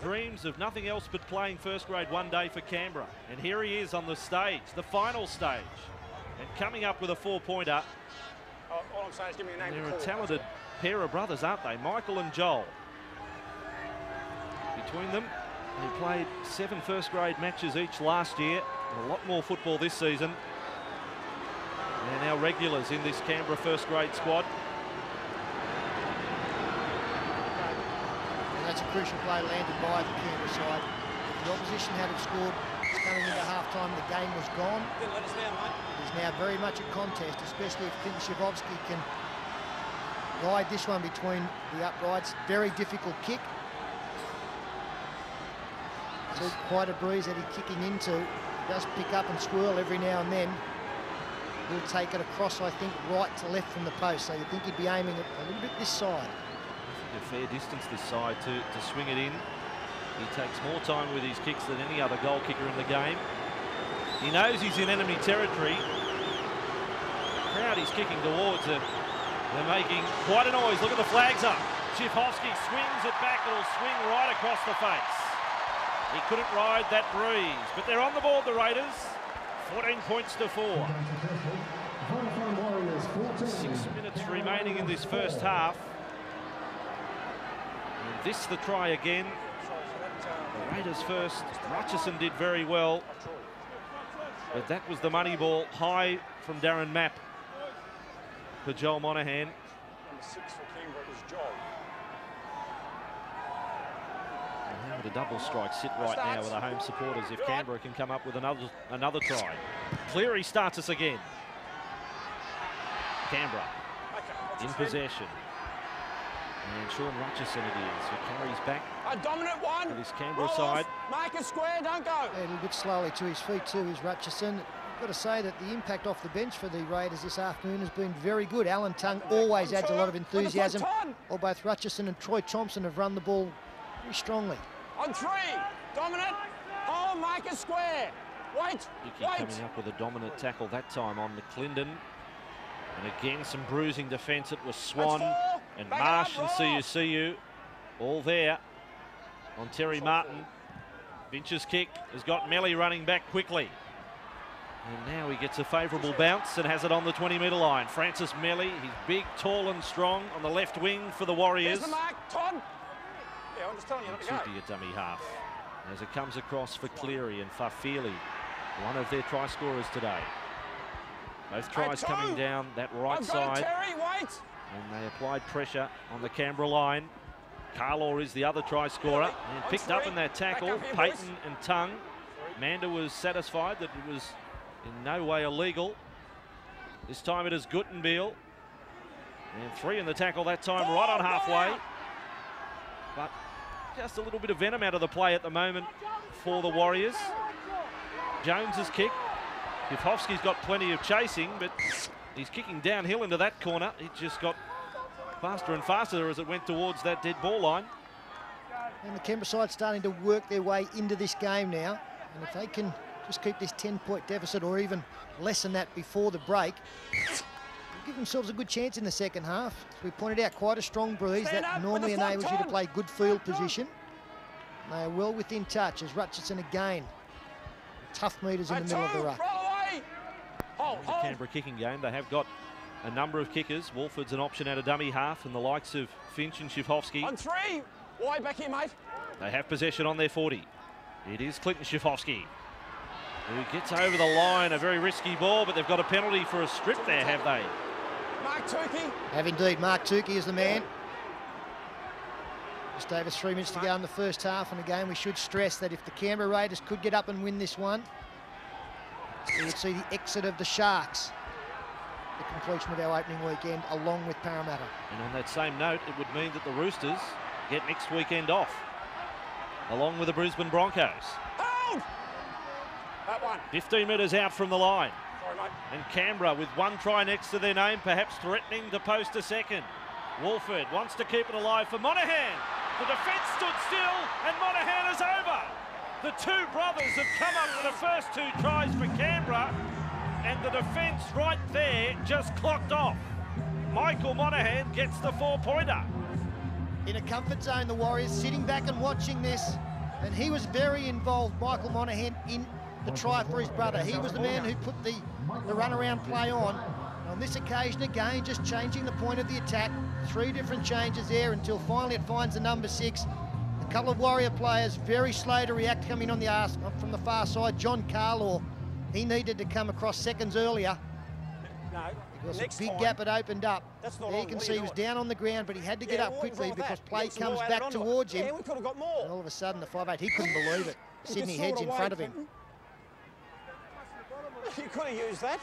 dreams of nothing else but playing first grade one day for Canberra. And here he is on the stage, the final stage, and coming up with a 4-pointer. All I'm saying is give me a name. They're a talented pair of brothers, aren't they? Michael and Joel. Between them, they played 7 first-grade matches each last year, and a lot more football this season. They're now regulars in this Canberra first-grade squad. And that's a crucial play landed by the Canberra side. If the opposition had scored coming into half-time, the game was gone. Didn't let us down, mate. It is now very much a contest, especially if Quinton Shivovsky can guide this one between the uprights. Very difficult kick. So quite a breeze that he's kicking into. He does pick up and swirl every now and then. He'll take it across, I think, right to left from the post. So you think he'd be aiming it a little bit this side. I think a fair distance this side to swing it in. He takes more time with his kicks than any other goal kicker in the game. He knows he's in enemy territory. The crowd he's kicking towards him. They're making quite a noise. Look at the flags up. Shivovsky swings it back. It'll swing right across the face. He couldn't ride that breeze, but they're on the board, the Raiders. 14 points to 4. 6 minutes remaining in this first half. And this the try again. The Raiders first. Hutchison did very well, but that was the money ball high from Darren Mapp for Joel Monaghan. Number 6 for Canberra is Joel. And how would a double strike sit right now with the home supporters if Canberra can come up with another try? Cleary starts us again. Canberra in possession. And Sean Hutchison it is, who carries back A dominant one. to this Canberra side. Make it square, don't go. Yeah, a little bit slowly to his feet too is Hutchison. Got to say that the impact off the bench for the Raiders this afternoon has been very good. Alan Tongue always adds a lot of enthusiasm. While both Hutchison and Troy Thompson have run the ball very strongly. On 3, dominant. Oh, make it square. Wait, Hickey coming up with a dominant tackle that time on McClendon. And again, some bruising defence. It was Swan and Marsh and CUCU all there on Terry Martin. Finch's kick has got Melly running back quickly. And now he gets a favourable bounce and has it on the 20-metre line. Francis Melly, he's big, tall and strong on the left wing for the Warriors. There's the mark, Todd. Yeah, I'm just telling you not to go. Tuki a dummy half. As it comes across for Cleary and Fafili, one of their try scorers today. Both tries coming down that right side. Terry, wait. And they applied pressure on the Canberra line. Carlaw is the other try scorer. And picked up in that tackle, Payton and Tongue. Manda was satisfied that it was in no way illegal. This time it is Guttenbeil. And 3 in the tackle that time, right on halfway. But just a little bit of venom out of the play at the moment for the Warriors. Jones's kick. Kifovski's got plenty of chasing, but he's kicking downhill into that corner. It just got faster and faster as it went towards that dead ball line. And the Canberra side starting to work their way into this game now. And if they can just keep this 10-point deficit or even lessen that before the break, give themselves a good chance in the second half. As we pointed out, quite a strong breeze that normally enables you to play good field position. And they are well within touch as Richardson again. Tough meters in the middle of the ruck. In the Canberra kicking game, they have got a number of kickers. Walford's an option at a dummy half, and the likes of Finch and Schifovski. On 3. Wide back here, mate. They have possession on their 40. It is Clinton Schifovski who gets over the line. A very risky ball, but they've got a penalty for a strip there, have they? Mark Tukey. Have indeed. Mark Tukey is the man. Just over 3 minutes to go in the first half, and again we should stress that if the Canberra Raiders could get up and win this one, we would see the exit of the Sharks, the completion of our opening weekend, along with Parramatta. And on that same note, it would mean that the Roosters get next weekend off, along with the Brisbane Broncos. Hold! That one. 15 metres out from the line. Sorry, mate. And Canberra with 1 try next to their name, perhaps threatening to post a second. Wolford wants to keep it alive for Monahan. The defence stood still and Monahan is over. The 2 brothers have come up with the first 2 tries for Canberra, and the defence right there just clocked off. Michael Monahan gets the 4-pointer. In a comfort zone, the Warriors sitting back and watching this, and he was very involved, Michael Monahan, in the try for his brother. He was the man who put the runaround play on. On this occasion, again, just changing the point of the attack. 3 different changes there until finally it finds the number 6. A couple of Warrior players very slow to react coming on the arse from the far side. John Carlaw, he needed to come across seconds earlier. No, because a big gap had opened up. There you can see he was down on the ground, but he had to get up quickly because play comes back towards him. Yeah, we could have got more. And all of a sudden, the 5'8", he couldn't believe it. Sydney Heads in front of him. You could have used that.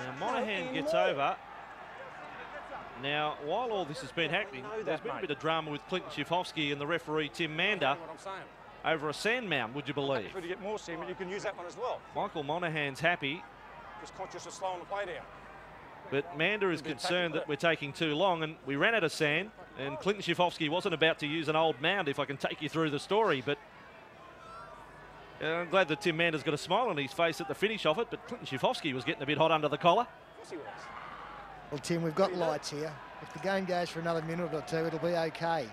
Now Monahan gets over. Now, while all this has been happening, there's been a bit of drama with Clinton Schifovski and the referee Tim Manda over a sand mound, would you believe? If you get more sand, you can use that one as well. Michael Monahan's happy. Just conscious of slowing the play down. But Manda is concerned that we're taking too long, and we ran out of sand, and Clinton Schifovski wasn't about to use an old mound, if I can take you through the story, but I'm glad that Tim Manda's got a smile on his face at the finish of it, but Clinton Schifovski was getting a bit hot under the collar. Of course he was. Well, Tim, we've got lights here. If the game goes for another minute or 2, it'll be okay.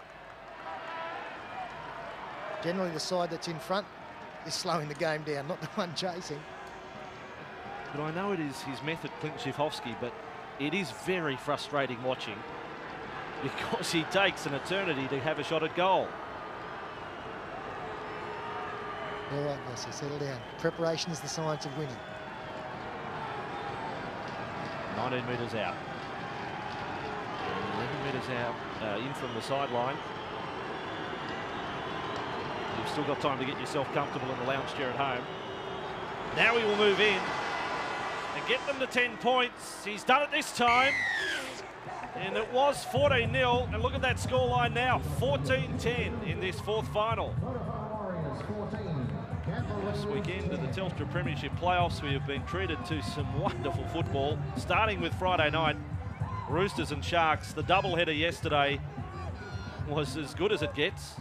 Generally, the side that's in front is slowing the game down, not the one chasing. But I know it is his method, Clinton Schifovski, but it is very frustrating watching because he takes an eternity to have a shot at goal. All right, Messi, settle down. Preparation is the science of winning. 19 metres out. 11 metres out, in from the sideline. You've still got time to get yourself comfortable in the lounge chair at home. Now he will move in and get them to 10 points. He's done it this time. And it was 14-0. And look at that scoreline now, 14-10 in this 4th final. This weekend of the Telstra Premiership Playoffs, we have been treated to some wonderful football, starting with Friday night, Roosters and Sharks. The doubleheader yesterday was as good as it gets.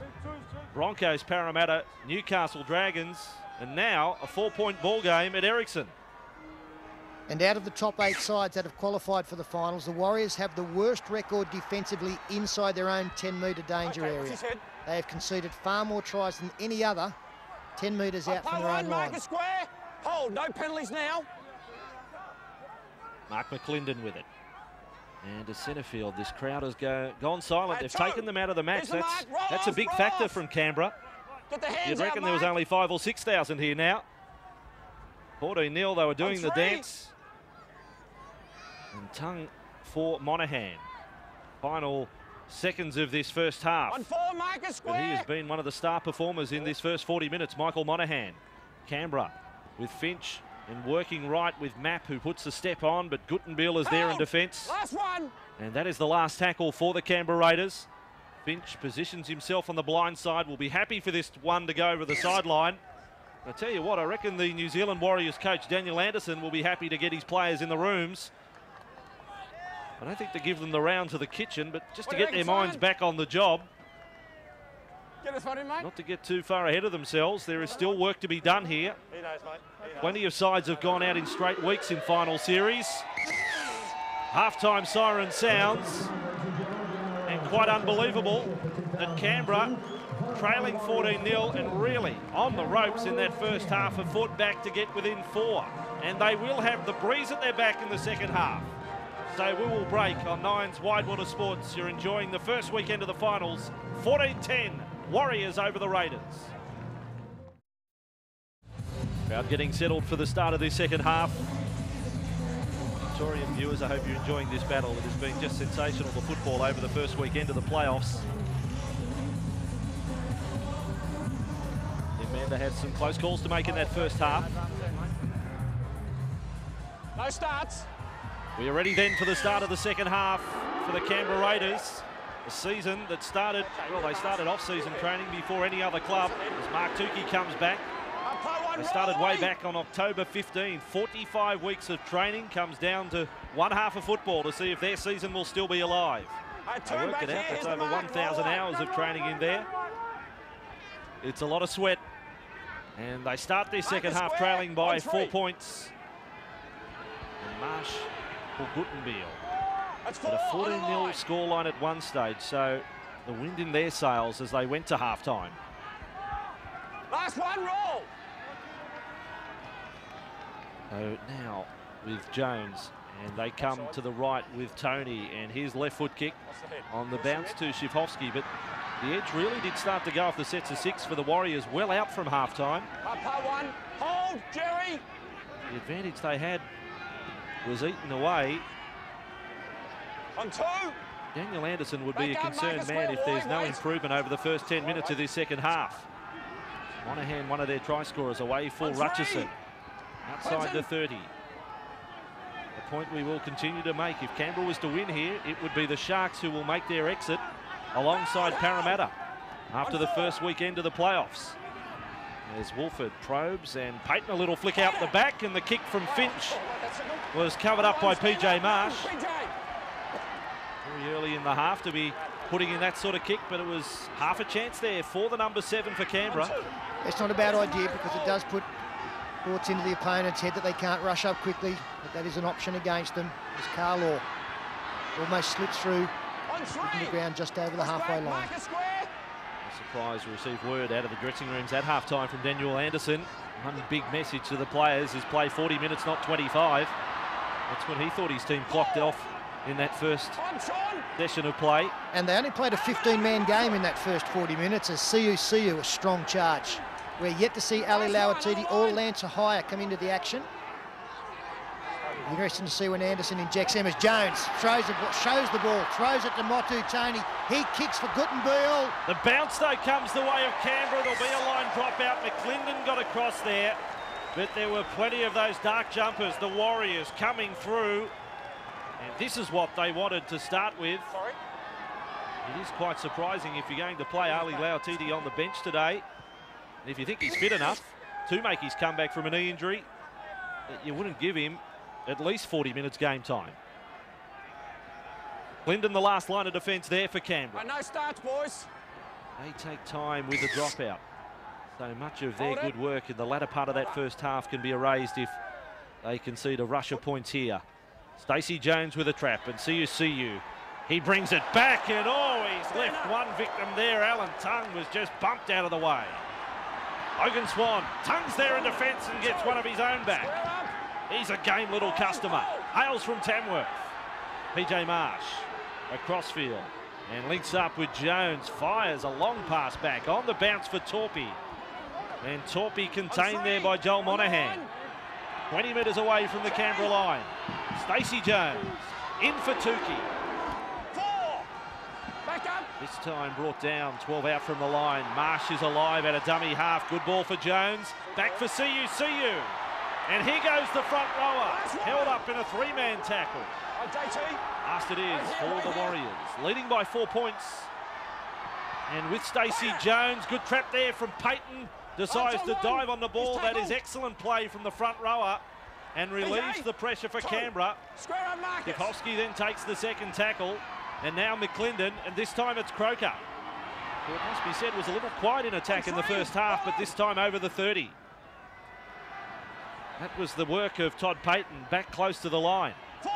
Broncos, Parramatta, Newcastle Dragons, and now a 4-point ball game at Ericsson. And out of the top 8 sides that have qualified for the finals, the Warriors have the worst record defensively inside their own 10-metre danger area. They have conceded far more tries than any other 10 metres out from their own line. Mark square. Hold, no penalties now. Mark McClendon with it. And to centre field, this crowd has gone silent. They've taken them out of the match. That's a big factor from Canberra. You'd reckon there was only 5,000 or 6,000 here now. 14-0, they were doing the dance. And tongue for Monahan. final seconds of this first half. On 4, Marcus But he has square. been one of the star performers in this first 40 minutes. Michael Monaghan. Canberra with Finch and working right with Mapp, who puts the step on, but Guttenbeil is there in defence. Last one. And that is the last tackle for the Canberra Raiders. Finch positions himself on the blind side. Will be happy for this one to go over the sideline. I tell you what, I reckon the New Zealand Warriors coach, Daniel Anderson, will be happy to get his players in the rooms. I don't think to give them the round to the kitchen, but just to get their minds back on the job. Get this one in, mate. Not to get too far ahead of themselves. There is still work to be done here. He knows, mate. He knows. Plenty of sides have gone out in straight weeks in final series. Half-time siren sounds. And quite unbelievable that Canberra, trailing 14-0 and really on the ropes in that first half, have fought back to get within 4. And they will have the breeze at their back in the second half. So we will break on Nine's Widewater Sports. You're enjoying the first weekend of the finals. 14-10, Warriors over the Raiders. Crowd getting settled for the start of this second half. Victorian viewers, I hope you're enjoying this battle. It has been just sensational, the football over the first weekend of the playoffs. Amanda had some close calls to make in that first half. No starts. We are ready then for the start of the second half for the Canberra Raiders. A season that started, well, they started off-season training before any other club as Mark Tukey comes back. They started way back on October 15. 45 weeks of training comes down to one half of football to see if their season will still be alive. I worked it out, that's over 1,000 hours of training in there. It's a lot of sweat. And they start their second half trailing by 4 points. And Marsh for Guttenbeil. At a 14-0 scoreline at one stage, so the wind in their sails as they went to halftime. Last one, roll. So now with Jones, and they come to the right with Tony, and his left foot kick on the bounce to Schifowski, but the edge really did start to go off the sets of 6 for the Warriors, well out from halftime. One, hold, Jerry. The advantage they had was eaten away. On 2. Daniel Anderson would be a concerned man if there's no improvement over the first 10 minutes of this second half. Monaghan, one of their try scorers, away for Rutchison. Outside the 30. A point we will continue to make. If Canberra was to win here, it would be the Sharks who will make their exit alongside Parramatta after the first weekend of the playoffs. There's Wolford probes, and Payton a little flick out the back, and the kick from Finch was covered up by PJ Marsh. Very early in the half to be putting in that sort of kick, but it was half a chance there for the number 7 for Canberra. It's not a bad idea because it does put thoughts into the opponent's head that they can't rush up quickly, but that is an option against them. As Carlaw almost slips through hitting the ground just over the halfway line. Surprise, we received word out of the dressing rooms at halftime from Daniel Anderson. One big message to the players is play 40 minutes, not 25. That's when he thought his team clocked off in that first session of play. And they only played a 15-man game in that first 40 minutes as CU a strong charge. We're yet to see Ali Lauatiti or Lance Ahaya come into the action. Interesting to see when Anderson injects him as Jones shows the ball, throws it to Motu Tony. He kicks for Guttenbeil. The bounce though comes the way of Canberra. There'll be a line drop out. McClendon got across there, but there were plenty of those dark jumpers. The Warriors coming through, and this is what they wanted to start with. It is quite surprising if you're going to play Ali Lauatiti on the bench today, and if you think he's fit enough to make his comeback from a knee injury, that you wouldn't give him at least 40 minutes game time. Clendon, the last line of defence there for Canberra. No starts, boys. They take time with the dropout. So much of their good work in the latter part of that first half can be erased if they concede a rush of points here. Stacey Jones with a trap, and CU. He brings it back, and oh, he's left one victim there. Alan Tongue was just bumped out of the way. Logan Swan, Tongue's there in defence and gets one of his own back. He's a game little customer. Hails from Tamworth. PJ Marsh across field and links up with Jones. Fires a long pass back on the bounce for Torpy. And Torpy contained there by Joel Monaghan. 20 metres away from the Canberra line. Stacey Jones in for Tukey. This time brought down, 12 out from the line. Marsh is alive at a dummy half. Good ball for Jones. Back for CU. And here goes the front rower. Held up in a three-man tackle. Last it is for the Warriors. Leading by 4 points. And with Stacey Jones, good trap there from Payton. Decides to dive on the ball. That is excellent play from the front rower. And relieves the pressure for Canberra. Kifowski then takes the second tackle. And now McClendon, and this time it's Croker. Who, it must be said, was a little quiet in attack in the first half, but this time over the 30. That was the work of Todd Payton, back close to the line. 4.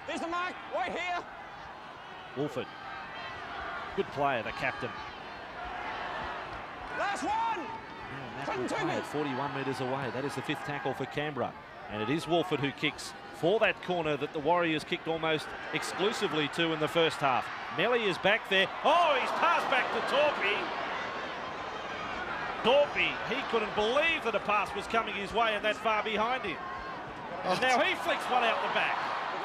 There's the mark, right here. Wolford. Good player, the captain. Last one. Now, 41 metres away. That is the 5th tackle for Canberra. And it is Wolford who kicks for that corner that the Warriors kicked almost exclusively to in the first half. Melly is back there. Oh, he's passed back to Torpy. Torpy, he couldn't believe that a pass was coming his way and that far behind him. And now he flicks one out the back.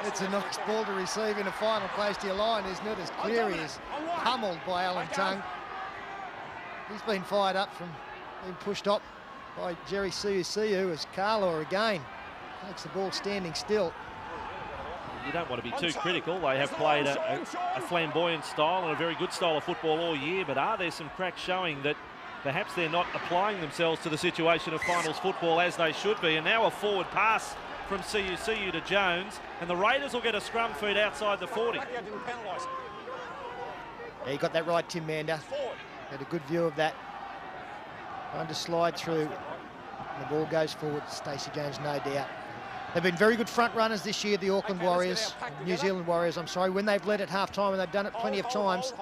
It's a nice ball to receive in a final close to your line, isn't it? As Cleary is pummeled by Alan Tongue. He's been fired up from being pushed up by Jerry Siusiu as Carlaw again takes the ball standing still. You don't want to be too critical. They have played a flamboyant style and a very good style of football all year, but are there some cracks showing that perhaps they're not applying themselves to the situation of finals football as they should be? And now a forward pass from CU to Jones, and the Raiders will get a scrum feed outside the 40. Yeah, you got that right, Tim Mander. Had a good view of that. Trying to slide through. The ball goes forward. Stacey Jones, no doubt. They've been very good front runners this year, the Auckland Warriors, New Zealand Warriors, I'm sorry, when they've led at half-time, and they've done it plenty of times.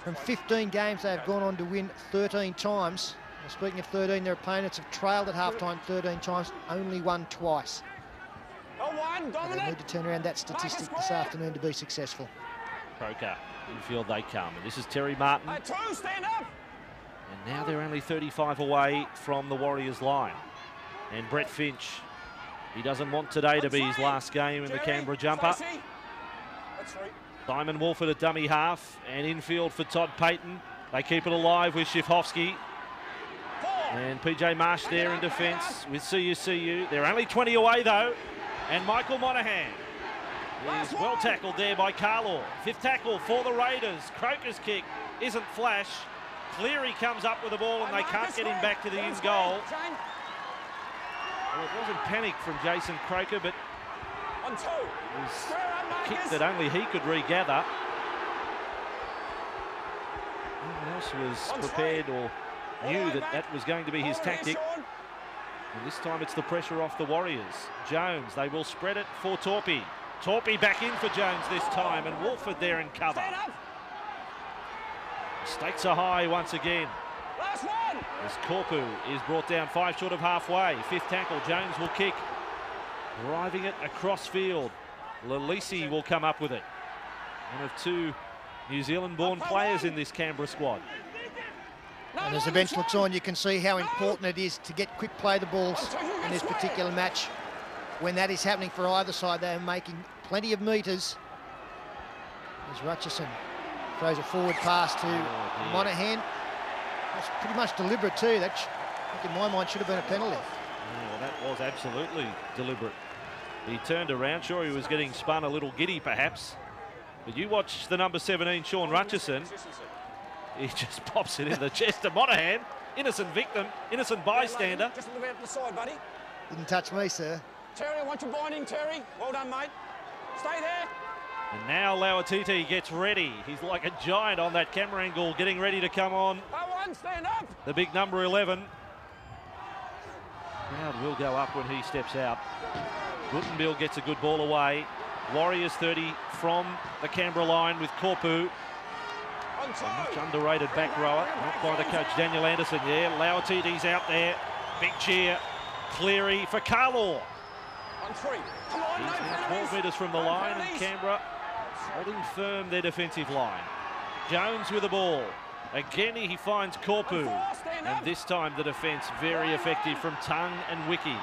From 15 games, they've gone on to win 13 times. Well, speaking of 13, their opponents have trailed at half-time 13 times, only won twice. They need to turn around that statistic this afternoon to be successful. Croker, infield they come, and this is Terry Martin. Stand up. And now they're only 35 away from the Warriors' line. And Brett Finch, he doesn't want today to be his last game in the Canberra jumper. Simon Wolford at dummy half, and infield for Todd Payton. They keep it alive with Kifowski. And PJ Marsh there in defence with CU. They're only 20 away though. And Michael Monaghan is well tackled there by Carlaw. 5th tackle for the Raiders. Croker's kick isn't flash. Cleary comes up with the ball and they can't get him back to the end goal. Well, it wasn't panic from Jason Croker, but it was a kick that only he could regather. No one else was prepared or knew that that was going to be his tactic. And this time it's the pressure off the Warriors. Jones, they will spread it for Torpy. Torpy back in for Jones this time, and Wolford there in cover. Stakes are high once again. As Korpu is brought down 5 short of halfway. 5th tackle, Jones will kick. Driving it across field. Lalisi will come up with it. One of 2 New Zealand-born players in this Canberra squad. And as the bench looks on, you can see how important it is to get quick play the balls in this particular match. When that is happening for either side, they are making plenty of metres. As Rutchison throws a forward pass to Monaghan. That's pretty much deliberate too. That, I think in my mind, should have been a penalty. Yeah, well, that was absolutely deliberate. He turned around. Sure, he was getting spun a little giddy, perhaps. But you watch the number 17, Sean Rutchison. He just pops it in the chest of Monaghan. Innocent victim, innocent bystander. Just a little bit up the side, buddy. Didn't touch me, sir. Terry, I want you binding, Terry. Well done, mate. Stay there. And now Lauatiti gets ready. He's like a giant on that camera angle, getting ready to come on. Stand up. The big number 11. Crowd will go up when he steps out. Guttenbill gets a good ball away. Warriors 30 from the Canberra line with Korpu. A much underrated back rower, not by the coach Daniel Anderson. Yeah, Lauatiti's out there. Big cheer. Cleary for Carlaw. He's now 12 metres from the line, and Canberra holding firm their defensive line. Jones with the ball. Again, he finds Korpu. And this time the defence very effective from Tongue and Wiki.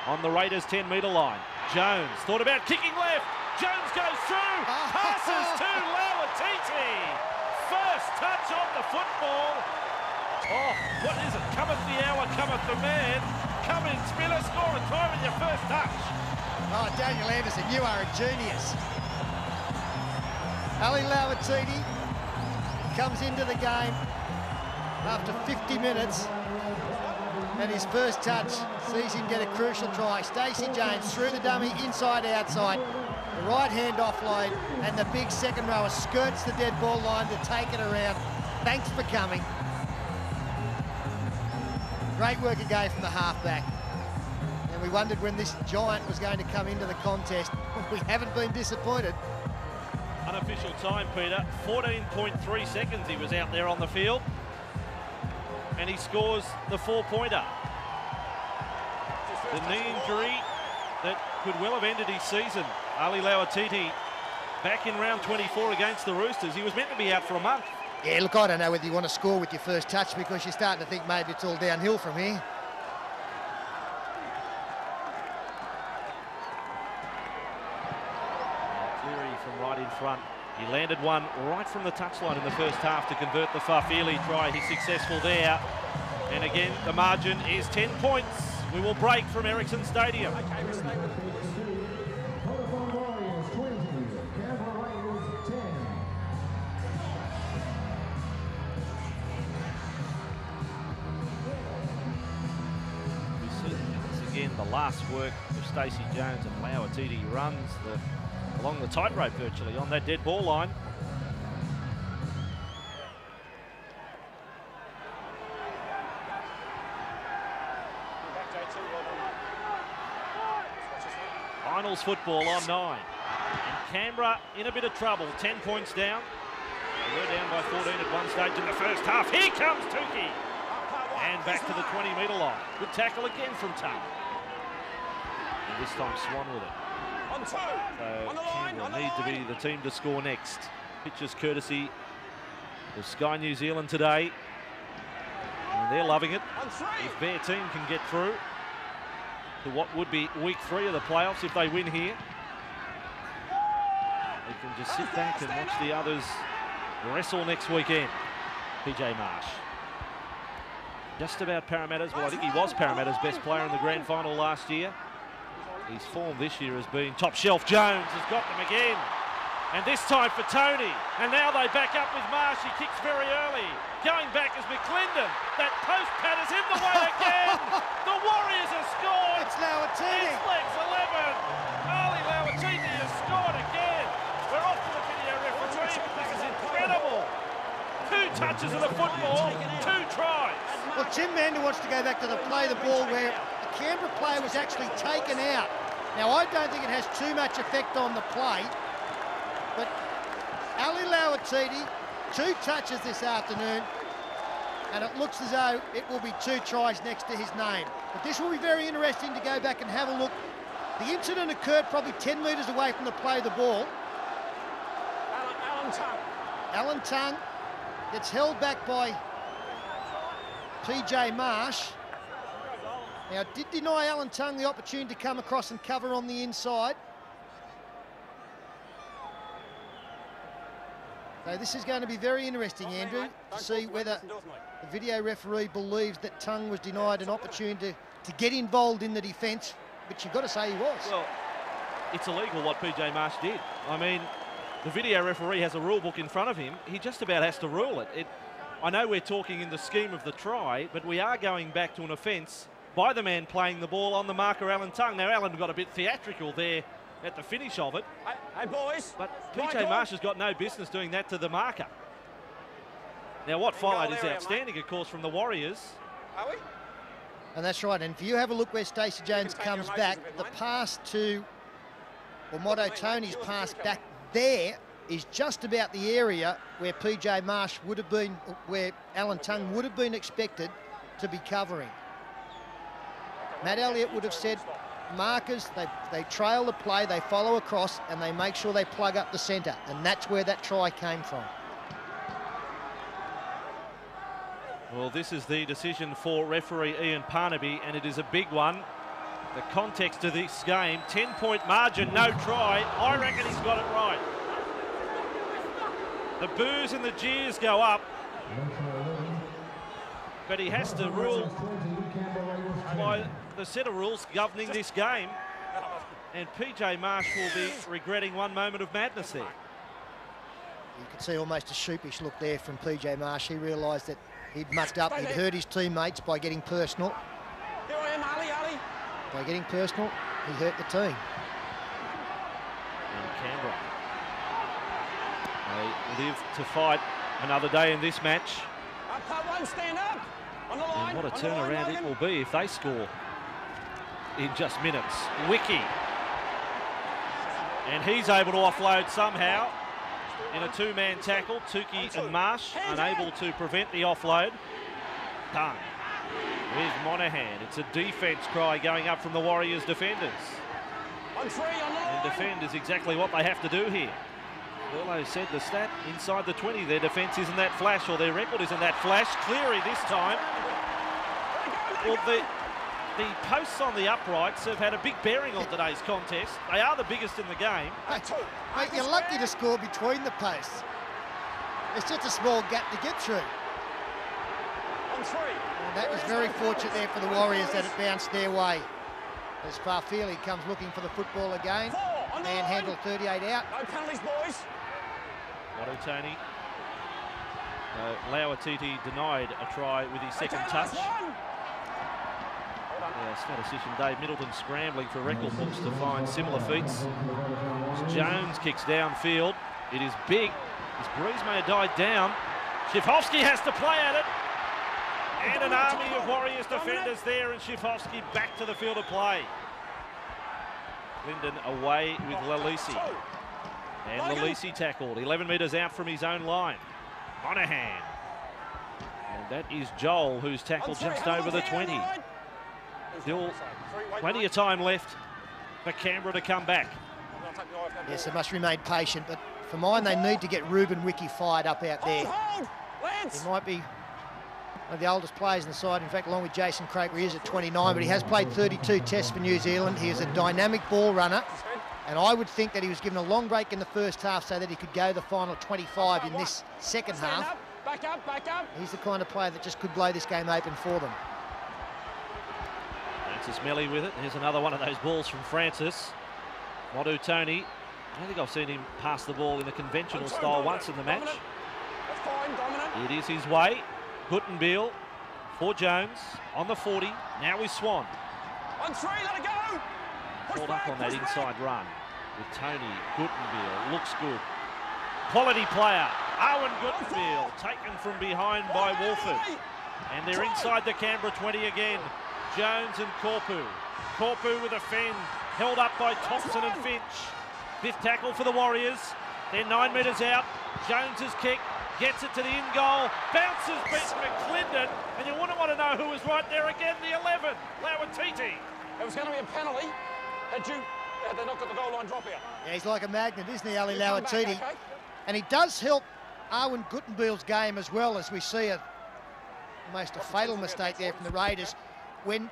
On the Raiders' 10-metre line. Jones thought about kicking left. Jones goes through. Passes to Lauatiti. first touch on the football. Oh, what is it? Cometh the hour, cometh the man. Come in, Spiller, score a try with your first touch. Oh, Daniel Anderson, you are a genius. Ali Lauatiti comes into the game after 50 minutes, and his first touch sees him get a crucial try. Stacey Jones through the dummy, inside, outside. The right hand offload, and the big second rower skirts the dead ball line to take it around. Thanks for coming. Great work again from the halfback. And we wondered when this giant was going to come into the contest. We haven't been disappointed. Unofficial time, Peter. 14.3 seconds he was out there on the field. And he scores the 4-pointer. The knee injury that could well have ended his season. Ali Lauatiti back in round 24 against the Roosters. He was meant to be out for a month. Yeah, look, I don't know whether you want to score with your first touch because you're starting to think maybe it's all downhill from here. Cleary from right in front. He landed one right from the touchline in the first half to convert the Fafili try. He's successful there. And again, the margin is 10 points. We will break from Ericsson Stadium. Again, the last work of Stacey Jones and Lauatiti runs along the tightrope virtually on that dead ball line. Finals football on 9. And Canberra in a bit of trouble, 10 points down. They were down by 14 at one stage in the first half. Here comes Tukey. And back to the 20-metre line. Good tackle again from Tung. And this time Swan with it. So Canberra need to be the team to score next. Pitches courtesy of Sky New Zealand today. And they're loving it. If their team can get through to what would be week 3 of the playoffs, if they win here, they can just sit back and watch the others wrestle next weekend. PJ Marsh. Just about Parramatta's, well, I think he was Parramatta's best player in the grand final last year. His form this year has been top shelf. Jones has got them again. And this time for Tony. And now they back up with Marsh. He kicks very early. Going back is McClendon. That post pad is in the way again. The Warriors have scored. It's Lauatiti. It's Lex 11. Ali Lauatiti has scored again. We're off to the video referee. This is incredible. 2 touches of the football, 2 tries. Well, Jim Mander wants to go back to the play the ball where the Canberra player was actually taken out. Now, I don't think it has too much effect on the play, but Ali Lauatiti, 2 touches this afternoon, and it looks as though it will be 2 tries next to his name. But this will be very interesting to go back and have a look. The incident occurred probably 10 metres away from the play of the ball. Alan Tung gets held back by PJ Marsh. Now, did deny Alan Tung the opportunity to come across and cover on the inside. So this is going to be very interesting, Andrew, to see whether the video referee believes that Tung was denied an opportunity to get involved in the defence, which you've got to say he was. Well, it's illegal what PJ Marsh did. I mean, the video referee has a rule book in front of him. He just about has to rule it. I know we're talking in the scheme of the try, but we are going back to an offence by the man playing the ball on the marker, Alan Tung. Now, Alan got a bit theatrical there at the finish of it. Hey boys. But PJ Marsh has got no business doing that to the marker. Now, what followed is outstanding, of course, from the Warriors. Are we? And that's right. And if you have a look where Stacey Jones comes back, the pass to, or Motto Tony's pass back there is just about the area where PJ Marsh would have been, where Alan Tung would have been expected to be covering. Matt Elliott would have said, markers, they trail the play, they follow across, and they make sure they plug up the centre. And that's where that try came from. Well, this is the decision for referee Ian Parnaby, and it is a big one. The context of this game, 10-point margin, no try. I reckon he's got it right. The boos and the jeers go up. But he has to rule by the set of rules governing this game. And PJ Marsh will be regretting one moment of madness there. You could see almost a sheepish look there from PJ Marsh. He realised that he'd mucked up, he'd hurt his teammates by getting personal. Here I am, Ali. By getting personal, he hurt the team. And Canberra, they live to fight another day in this match. Part one, stand up. On the line. And what a turnaround it will be if they score in just minutes. Wiki. And he's able to offload somehow in a two-man tackle. Tukey and Marsh unable to prevent the offload. Done. Here's Monahan. It's a defence cry going up from the Warriors defenders. On three, on the line. And defend is exactly what they have to do here. Burlow said the stat inside the 20. Their defence isn't that flash, or their record isn't that flash. Cleary this time. Well, the posts on the uprights have had a big bearing on today's contest. They are the biggest in the game. Mate, you're lucky to score between the posts. It's just a small gap to get through. On three. And that was very fortunate there for the Warriors that it bounced their way. As Farfili comes looking for the football again. Manhandle 38 out. No penalties, boys. Tony. Lauatiti denied a try with his second touch. Statistician Dave Middleton scrambling for record books to find similar feats. Jones kicks downfield. It is big. His breeze may have died down. Schifowski has to play at it. And an army of Warriors defenders there, and Schifowski back to the field of play. Linden away with Lalisi. And Lalisi tackled 11 metres out from his own line. Monahan. And that is Joel, who's tackled just over the 20. Still plenty of time left for Canberra to come back. Yes, they must remain patient, but for mine, they need to get Ruben Wiki fired up out there. He might be one of the oldest players in the side, in fact, along with Jason Craig, he is at 29, but he has played 32 tests for New Zealand. He is a dynamic ball runner, and I would think that he was given a long break in the first half so that he could go the final 25 in this second half. Back up. He's the kind of player that just could blow this game open for them. Francis Melly with it. Here's another one of those balls from Francis. Modu Tony. I don't think I've seen him pass the ball in a conventional style once in the match. That's fine, dominant. It is his way. Guttenbeil for Jones on the 40. Now is Swan. On three, let it go. Pulled up on that inside run with Tony. Guttenbeil looks good. Quality player. Owen Guttenbeil taken from behind by Wolford. And they're inside the Canberra 20 again. Jones and Corpu. Corpu with a fend, held up by Thompson and Finch. Fifth tackle for the Warriors. They're 9 metres out. Jones's kick gets it to the in goal. Bounces beats McClendon, and you wouldn't want to know who was right there again. The 11, Lauatiti. It was going to be a penalty. Had they not got the goal line drop out? Yeah, he's like a magnet, isn't he, Ali Lauatiti? Okay? And he does help Owen Guttenbeil's game as well, as we see almost a fatal mistake there from the Raiders. When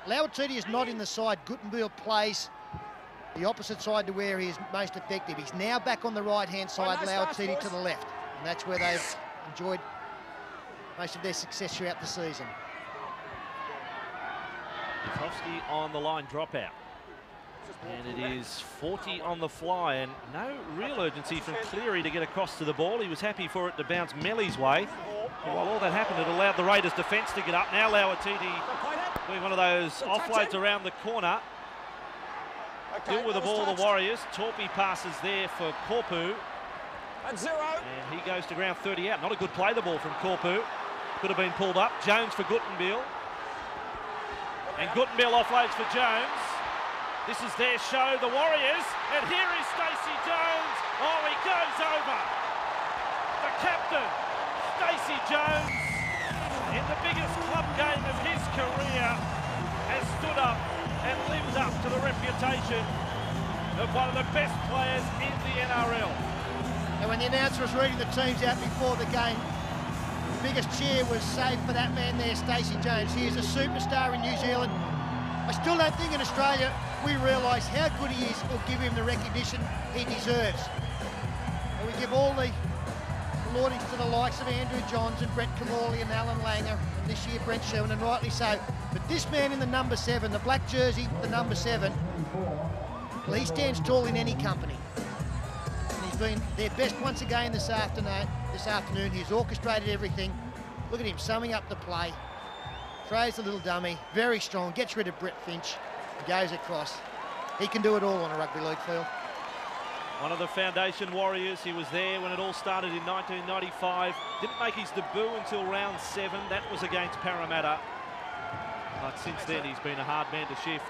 Lauatiti is not in the side, Guttenbeil plays the opposite side to where he is most effective. He's now back on the right-hand side, Lauatiti to the left. And that's where they've enjoyed most of their success throughout the season. Schifowski on the line dropout. And it is 40 on the fly, and no real urgency from Cleary to get across to the ball. He was happy for it to bounce Melly's way. But while all that happened, it allowed the Raiders' defence to get up. Now Lauatiti doing one of those offloads around the corner. Deal with the ball, the Warriors. Torpy passes there for Corpu. At 0. And he goes to ground 30 out. Not a good play, the ball from Corpu. Could have been pulled up. Jones for Guttenbeil. And Guttenbeil offloads for Jones. This is their show, the Warriors. And here is Stacey Jones. Oh, he goes over. The captain, Stacey Jones, in the biggest club game of his career, has stood up and lived up to the reputation of one of the best players in the NRL. And when the announcer was reading the teams out before the game, the biggest cheer was saved for that man there, Stacey Jones. He is a superstar in New Zealand. I still don't think in Australia we realise how good he is or give him the recognition he deserves. And we give all the applauding to the likes of Andrew Johns and Brett Cawley and Alan Langer, and this year Brent Sherwin, and rightly so. But this man in the number 7, the black jersey, the number 7, well, he stands tall in any company. And he's been their best once again this afternoon. He's orchestrated everything. Look at him summing up the play. Throws the little dummy, very strong, gets rid of Brett Finch, and goes across. He can do it all on a rugby league field. One of the foundation warriors. He was there when it all started in 1995. Didn't make his debut until round 7. That was against Parramatta. But since then, he's been a hard man to shift.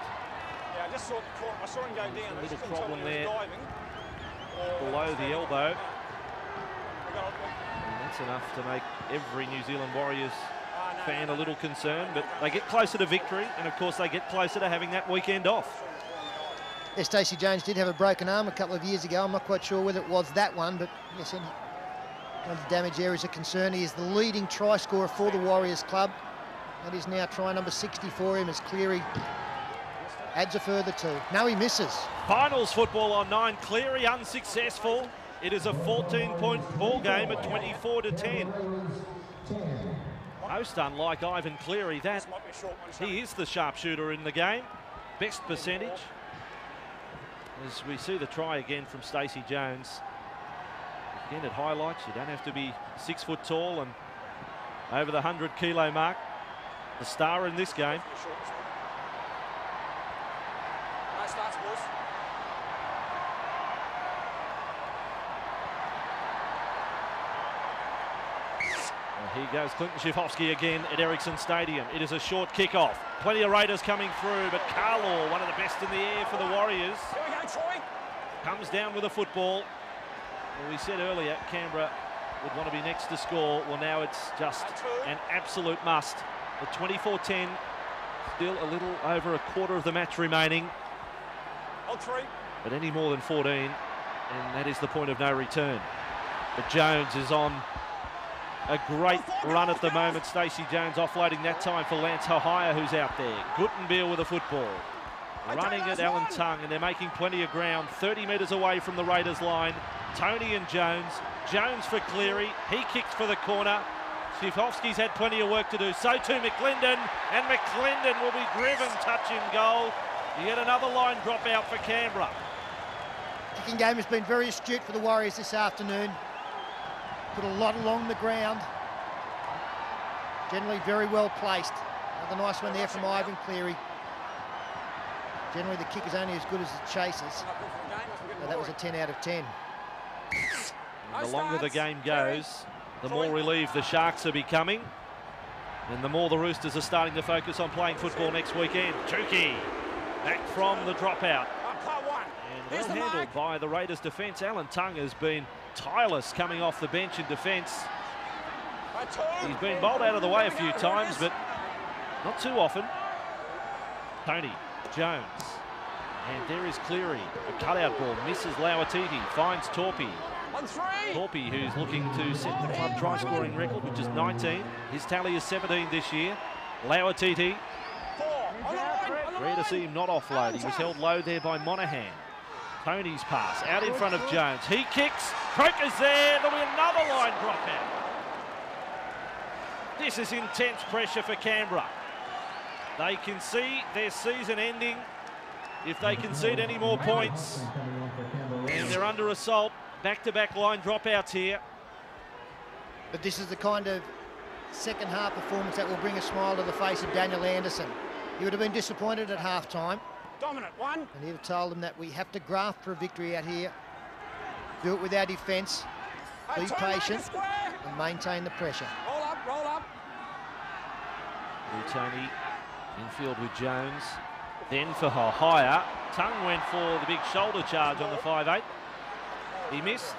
Yeah, I just saw him go down. A little problem there below the elbow. And that's enough to make every New Zealand Warriors fan a little concerned. But they get closer to victory, and of course they get closer to having that weekend off. Yeah, Stacey Jones did have a broken arm a couple of years ago. I'm not quite sure whether it was that one, but yes, one of the damage areas of concern. He is the leading try scorer for the Warriors club. That is now try number 60 for him as Cleary adds a further 2. No, he misses. Finals football on 9. Cleary unsuccessful. It is a 14-point ball game at 24-10. Most unlike Ivan Cleary, that he is the sharpshooter in the game. Best percentage. As we see the try again from Stacey Jones. Again, it highlights you don't have to be 6 foot tall and over the 100-kilo mark. The star in this game. Nice starts, boys. And here goes Clinton Schifofsky again at Ericsson Stadium. It is a short kick-off. Plenty of Raiders coming through, but Carlaw, one of the best in the air for the Warriors, Here we go, Troy. comes down with a football. Well, we said earlier, Canberra would want to be next to score. Well, now it's just an absolute must. At 24-10, still a little over a quarter of the match remaining. Hold 3. But any more than 14, and that is the point of no return. But Jones is on a great run at the moment. Stacey Jones offloading that time for Lance Hohaya, who's out there. Guttenbeil with a football. Running at Alan Tongue, and they're making plenty of ground. 30 metres away from the Raiders line. Tony and Jones. Jones for Cleary. He kicks for the corner. Schifofsky's had plenty of work to do. So too McClendon, and McClendon will be driven touching goal. Yet another line drop out for Canberra. Kicking game has been very astute for the Warriors this afternoon. Put a lot along the ground. Generally very well placed. Another nice one there from Ivan Cleary. Generally the kick is only as good as the chasers. So that was a 10 out of 10. And the longer the game goes, the more relieved the Sharks are becoming, and the more the Roosters are starting to focus on playing football next weekend. Tukey back from the dropout. And well handled by the Raiders defence. Alan Tongue has been tireless coming off the bench in defence. He's been bowled out of the way a few times, but not too often. Tony, Jones, and there is Cleary. A cutout ball, misses Lauatiti, finds Torpy. Torpy, who's looking to set the club try-scoring record, which is 19. His tally is 17 this year. Lauatiti. Rare to see him not offload. He was held low there by Monahan. Tony's pass out in front of Jones. He kicks. Croker's there. There'll be another line dropout. This is intense pressure for Canberra. They can see their season ending if they concede any more points. And they're under assault. Back-to-back line dropouts here. But this is the kind of second half performance that will bring a smile to the face of Daniel Anderson. He would have been disappointed at half-time. Dominant one. And he'd have told them that we have to graft for a victory out here. Do it with our defence. Be patient and maintain the pressure. Roll up, roll up. Tony infield with Jones. Then for Hohaya. Tongue went for the big shoulder charge on the 5'8". He missed,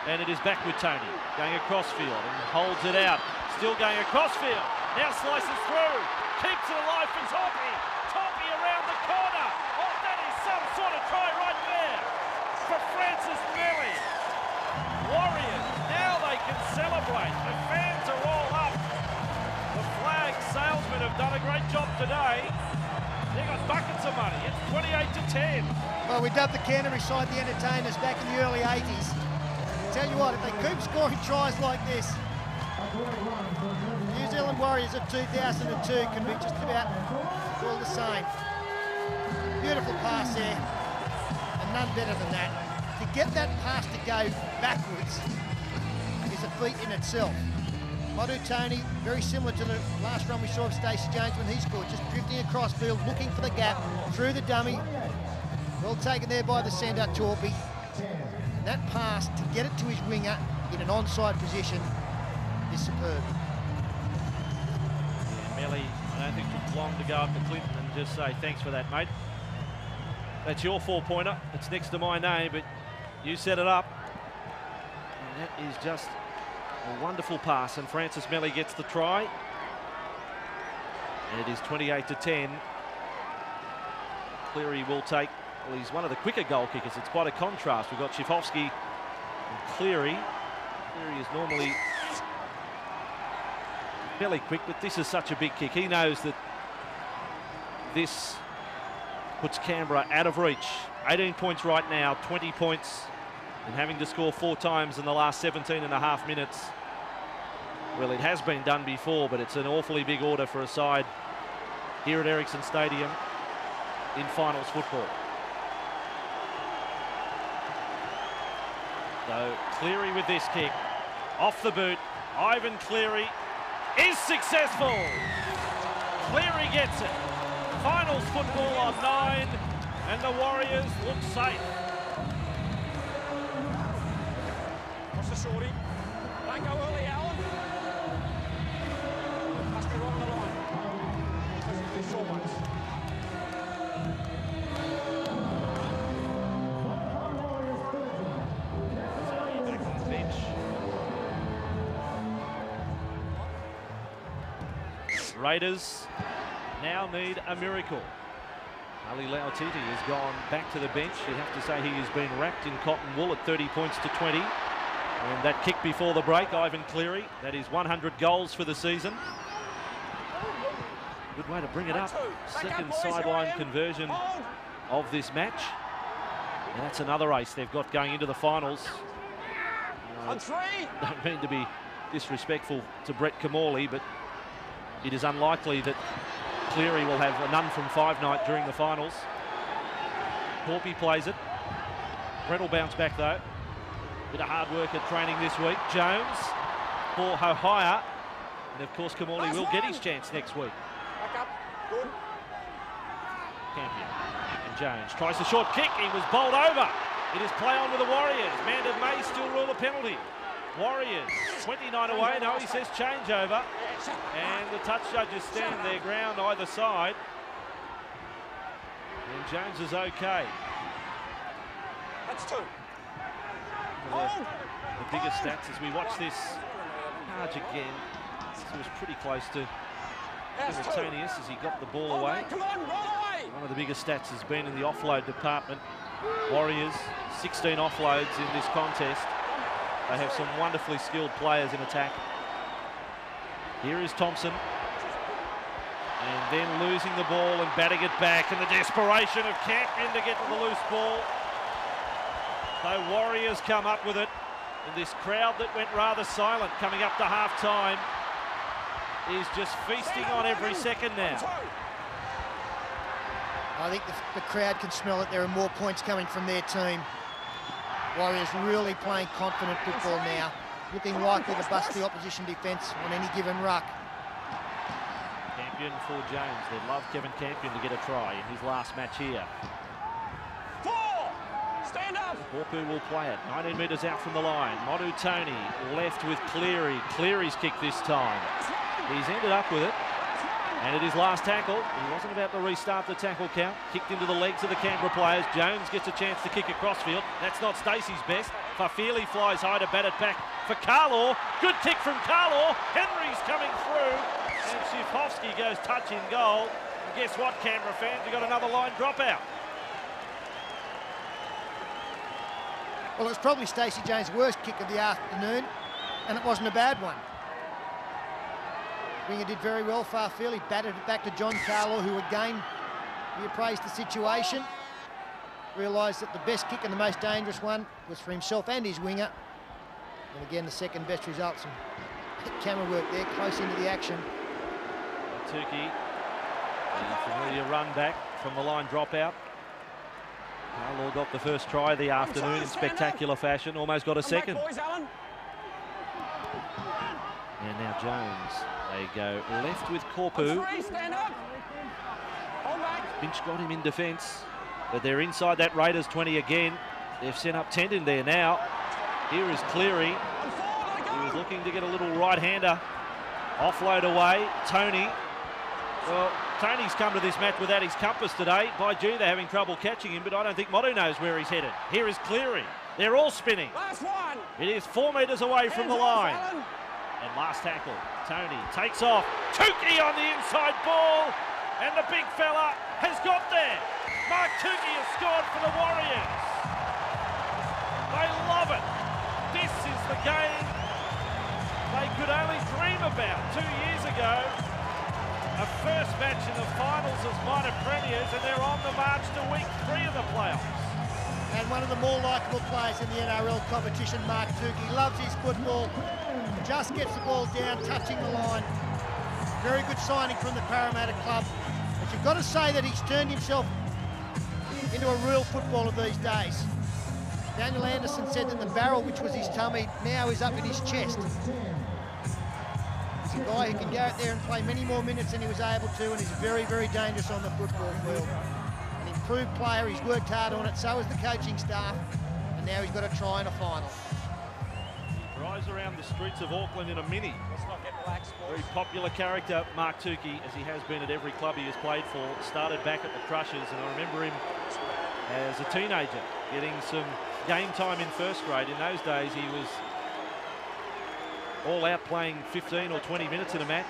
and it is back with Tony, going across field and holds it out. Still going across field, now slices through, keeps it alive for Torpy. Torpy around the corner. Oh, that is some sort of try right there for Francis Nelly. Warriors, now they can celebrate. The fans are all up. The flag salesmen have done a great job today. They got buckets of money. It's 28-10. Well, we dubbed the Canterbury side the Entertainers back in the early 80s. Tell you what, if they keep scoring tries like this, New Zealand Warriors of 2002 can be just about all the same. Beautiful pass there, and none better than that. To get that pass to go backwards is a feat in itself. Modu Tony, very similar to the last run we saw of Stacey Jones when he scored, just drifting across field, looking for the gap, through the dummy. Well taken there by the centre, Torpy. And that pass to get it to his winger in an onside position is superb. Yeah, Melly, I don't think it took long to go up to Clinton and just say thanks for that, mate. That's your 4-pointer. It's next to my name, but you set it up. And that is just a wonderful pass, and Francis Melly gets the try. And it is 28-10. Cleary will take, well, he's one of the quicker goal kickers. It's quite a contrast. We've got Schifowski and Cleary. Cleary is normally fairly quick, but this is such a big kick. He knows that this puts Canberra out of reach. 18 points right now, 20 points, and having to score 4 times in the last 17.5 minutes. Well, it has been done before, but it's an awfully big order for a side here at Ericsson Stadium in finals football. So Cleary with this kick, off the boot. Ivan Cleary is successful. Cleary gets it. Finals football on 9, and the Warriors look safe. What's the shorty? Don't go early, Alan. Must be right on the line. Those are the short ones. Back on the bench. Raiders now need a miracle. Ali Lautiti has gone back to the bench. You have to say he has been wrapped in cotton wool at 30 points to 20. And that kick before the break, Ivan Cleary, that is 100 goals for the season. Good way to bring it up. Second sideline conversion of this match. And that's another ace they've got going into the finals. Don't mean to be disrespectful to Brett Camorley, but it is unlikely that Cleary will have a none from 5 night during the finals. Torpy plays it. Brett will bounce back though. Bit of hard work at training this week. Jones for Hohaya. And of course Camorley will get his chance next week. Back up. Good. Campion. And Jones tries a short kick. He was bowled over. It is play on with the Warriors. Mandon may still rule a penalty. Warriors 29 away. No, he says changeover. And the touch judges stand their ground either side. And Jones is okay. That's 2. The bigger stats as we watch this charge again. It was pretty close to simultaneous as he got the ball away. Come on, roll away. One of the biggest stats has been in the offload department. Warriors 16 offloads in this contest. They have some wonderfully skilled players in attack. Here is Thompson. And then losing the ball and batting it back, and the desperation of Campion to get to the loose ball. So Warriors come up with it, and this crowd that went rather silent coming up to half-time is just feasting on every second now. I think the crowd can smell it. There are more points coming from their team. Warriors really playing confident football now, looking likely to bust the opposition defence on any given ruck. Campion for Jones. They'd love Kevin Campion to get a try in his last match here. 4. Stand up. Porpu will play it. 19 metres out from the line. Modu Tony left with Cleary. Cleary's kick this time. He's ended up with it. And at his last tackle, he wasn't about to restart the tackle count. Kicked into the legs of the Canberra players. Jones gets a chance to kick across field. That's not Stacey's best. Fafili flies high to bat it back for Carlaw. Good kick from Carlaw. Henry's coming through. And Schifowski goes touch in goal. And guess what, Canberra fans? You've got another line dropout. Well, it was probably Stacey Jones' worst kick of the afternoon, and it wasn't a bad one. Winger did very well. Farfield batted it back to John Carlaw, who again, he appraised the situation, realised that the best kick and the most dangerous one was for himself and his winger, And again, the second best result. Some camera work there, close into the action. Tukey, a familiar run back from the line dropout. Carlaw got the first try of the afternoon in spectacular fashion, almost got a second. And now Jones, they go left with Corpu. Finch got him in defence, but they're inside that Raiders 20 again. They've sent up 10 in there now. Here is Cleary. He was looking to get a little right-hander. Offload away, Tony. Well, Tony's come to this match without his compass today. By gee, they're having trouble catching him, but I don't think Modu knows where he's headed. Here is Cleary. They're all spinning. Last one. It is 4 metres away from the line. And last tackle, Tony takes off. Tukey on the inside ball. And the big fella has got there. Mark Tukey has scored for the Warriors. They love it. This is the game they could only dream about 2 years ago. A first match in the finals as minor premiers, and they're on the march to week 3 of the playoffs. And one of the more likeable players in the NRL competition, Mark Tukey, loves his football, just gets the ball down, touching the line. Very good signing from the Parramatta club. But you've got to say that he's turned himself into a real footballer these days. Daniel Anderson said that the barrel, which was his tummy, now is up in his chest. He's a guy who can go out there and play many more minutes than he was able to, and he's very, very dangerous on the football field. An improved player, he's worked hard on it, so has the coaching staff, and now he's got a try in a final. He drives around the streets of Auckland in a Mini. Let's not get relaxed, boys. Very popular character, Mark Tukey, as he has been at every club he has played for. Started back at the Crushers, and I remember him as a teenager getting some game time in first grade. In those days, he was all out playing 15 or 20 minutes in a match,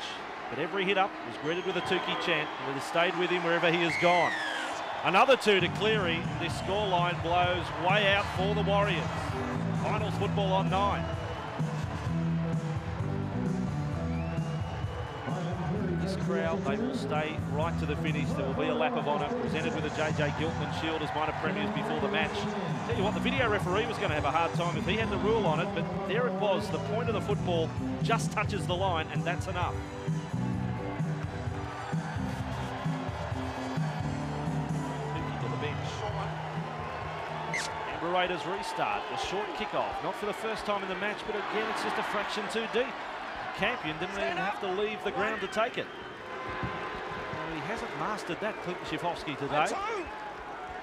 but every hit up was greeted with a Tukey chant, and it has stayed with him wherever he has gone. Another 2 to Cleary. This scoreline blows way out for the Warriors. Finals football on 9. This crowd, they will stay right to the finish. There will be a lap of honour presented with a JJ Giltman shield as minor premiers before the match. Tell you what, the video referee was going to have a hard time if he had the rule on it, but there it was. The point of the football just touches the line, and that's enough. To the bench. Canberra Raiders restart. A short kickoff, not for the first time in the match, but again, it's just a fraction too deep. Campion didn't even have to leave the ground to take it. Well, he hasn't mastered that, Clinton Schifofsky, today.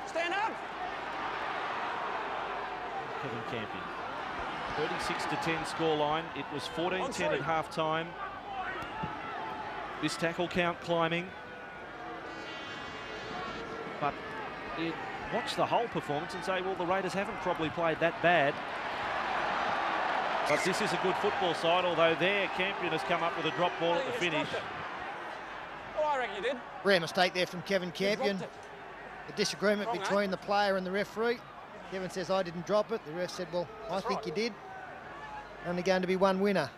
Stand up. Kevin Campion. 36-10 scoreline. It was 14-10 at half-time. This tackle count climbing. But you watch the whole performance and say, well, the Raiders haven't probably played that bad. But this is a good football side, although there Campion has come up with a drop ball at the finish. Oh, I reckon you did. Rare mistake there from Kevin Campion. The disagreement between the player and the referee. Kevin says, I didn't drop it. The ref said, well, I think you did. Only going to be one winner.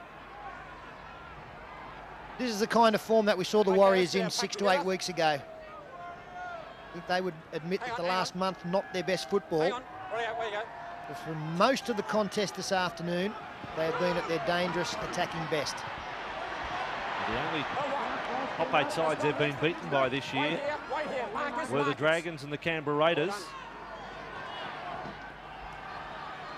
This is the kind of form that we saw the Warriors in 6 to 8 weeks ago. I think they would admit that the last month not their best football. Hang on. Where you go? But for most of the contest this afternoon, they have been at their dangerous attacking best. The only top 8 sides they've been beaten by this year were the Dragons and the Canberra Raiders.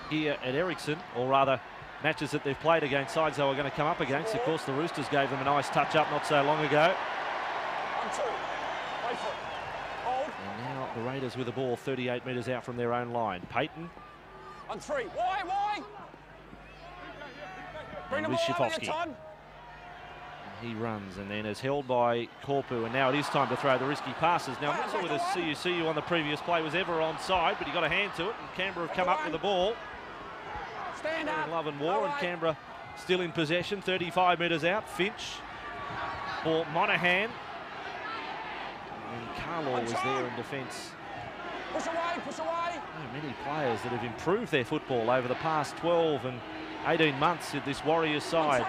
Here at Ericsson, or rather matches that they've played against sides they were going to come up against. Of course, the Roosters gave them a nice touch-up not so long ago. And now the Raiders with the ball 38 metres out from their own line. Payton. On 3. Why? Bring And with Schifofsky. He runs and then is held by Corpu, and now it is time to throw the risky passes. Now, I'm not sure whether CUCU on the previous play was ever onside, but he got a hand to it, and Canberra have come up with the ball. Stand up. Love and war, and Canberra still in possession, 35 metres out. Finch for Monahan. And Carlaw was there in defence. Push away. So many players that have improved their football over the past 12 and 18 months at this Warriors side.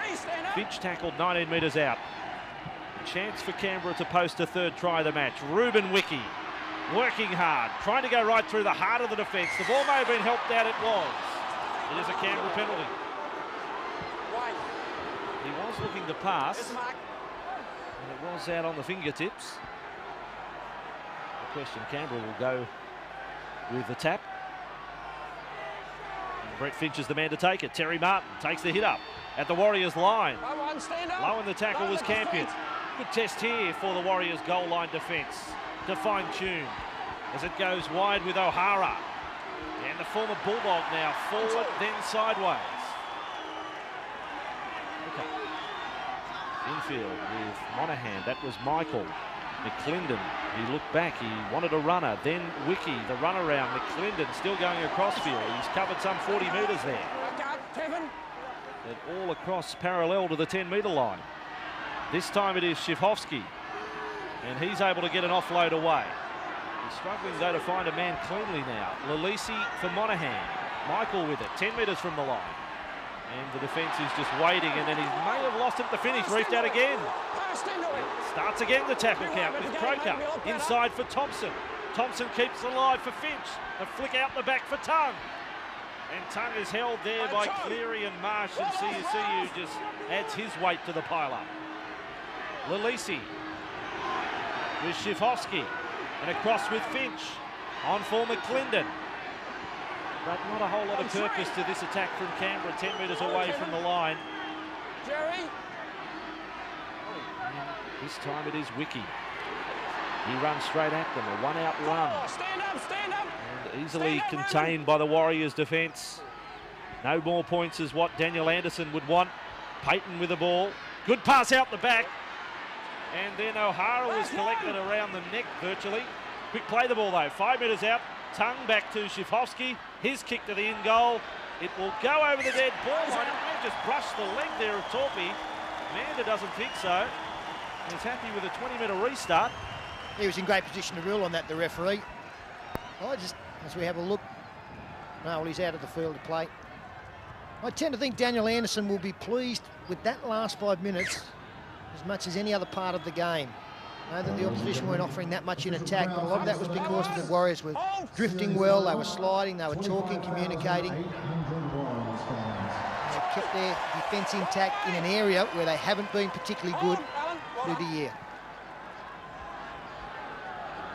Finch tackled 19 metres out. Chance for Canberra to post a third try of the match. Ruben Wiki working hard, trying to go right through the heart of the defence. The ball may have been helped out, it was. It is a Canberra penalty. He was looking to pass, and it was out on the fingertips. The question, Canberra will go with the tap. And Brett Finch is the man to take it. Terry Martin takes the hit up at the Warriors line. Low in the tackle was Campion. Good test here for the Warriors goal line defence to fine tune as it goes wide with O'Hara. And the former Bulldog now forward, then sideways. Okay. Infield with Monahan. That was Michael. McClendon, he looked back, he wanted a runner, then Wiki, the run around. McClendon still going across field. He's covered some 40 metres there. And all across parallel to the 10-metre line. This time it is Shifovsky, and he's able to get an offload away. He's struggling though to find a man cleanly now. Lalisi for Monahan. Michael with it, 10 metres from the line. And the defence is just waiting, and then he may have lost it at the finish. Reefed out again. Starts again the tackle count with Croker. Inside for Thompson. Thompson keeps alive for Finch. The flick out the back for Tongue. And Tongue is held there by Cleary and Marsh, and CSU just adds his weight to the pile-up. Lalisi with Shifovsky. And across with Finch. On for McClendon. But not a whole lot of purpose to this attack from Canberra, 10 metres away from the line. And this time it is Wiki. He runs straight at them, a one-out run. Stand up. And easily contained by the Warriors' defence. No more points is what Daniel Anderson would want. Payton with the ball. Good pass out the back. And then O'Hara was collected around the neck virtually. Quick play the ball though, 5 metres out. Tongue back to Shifovsky. His kick to the in goal. It will go over the dead ball line. It may have just brushed the leg there of Torpy. Amanda doesn't think so. He's happy with a 20-metre restart. He was in great position to rule on that, the referee. As we have a look, no, he's out of the field to play. I tend to think Daniel Anderson will be pleased with that last 5 minutes as much as any other part of the game. I know that the opposition weren't offering that much in attack, but a lot of that was because the Warriors were drifting well, they were sliding, they were talking, communicating. They kept their defence intact in an area where they haven't been particularly good through the year.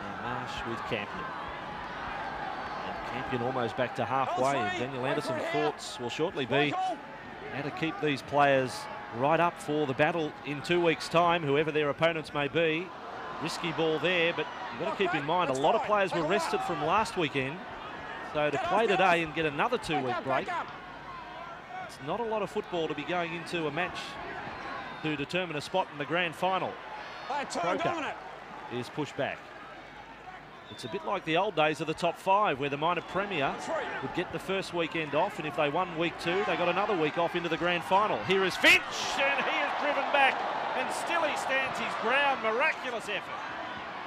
And Marsh with Campion. And Campion almost back to halfway, and Daniel Anderson's thoughts will shortly be how to keep these players right up for the battle in 2 weeks' time, whoever their opponents may be. Risky ball there, but you've got to keep in mind a lot of players were rested from last weekend, so to play today and get another 2-week break, it's not a lot of football to be going into a match to determine a spot in the grand final. Croker is pushed back. It's a bit like the old days of the top 5, where the minor premier would get the first weekend off, and if they won week 2, they got another week off into the grand final. Here is Finch, and he is driven back, and still he stands his ground. Miraculous effort.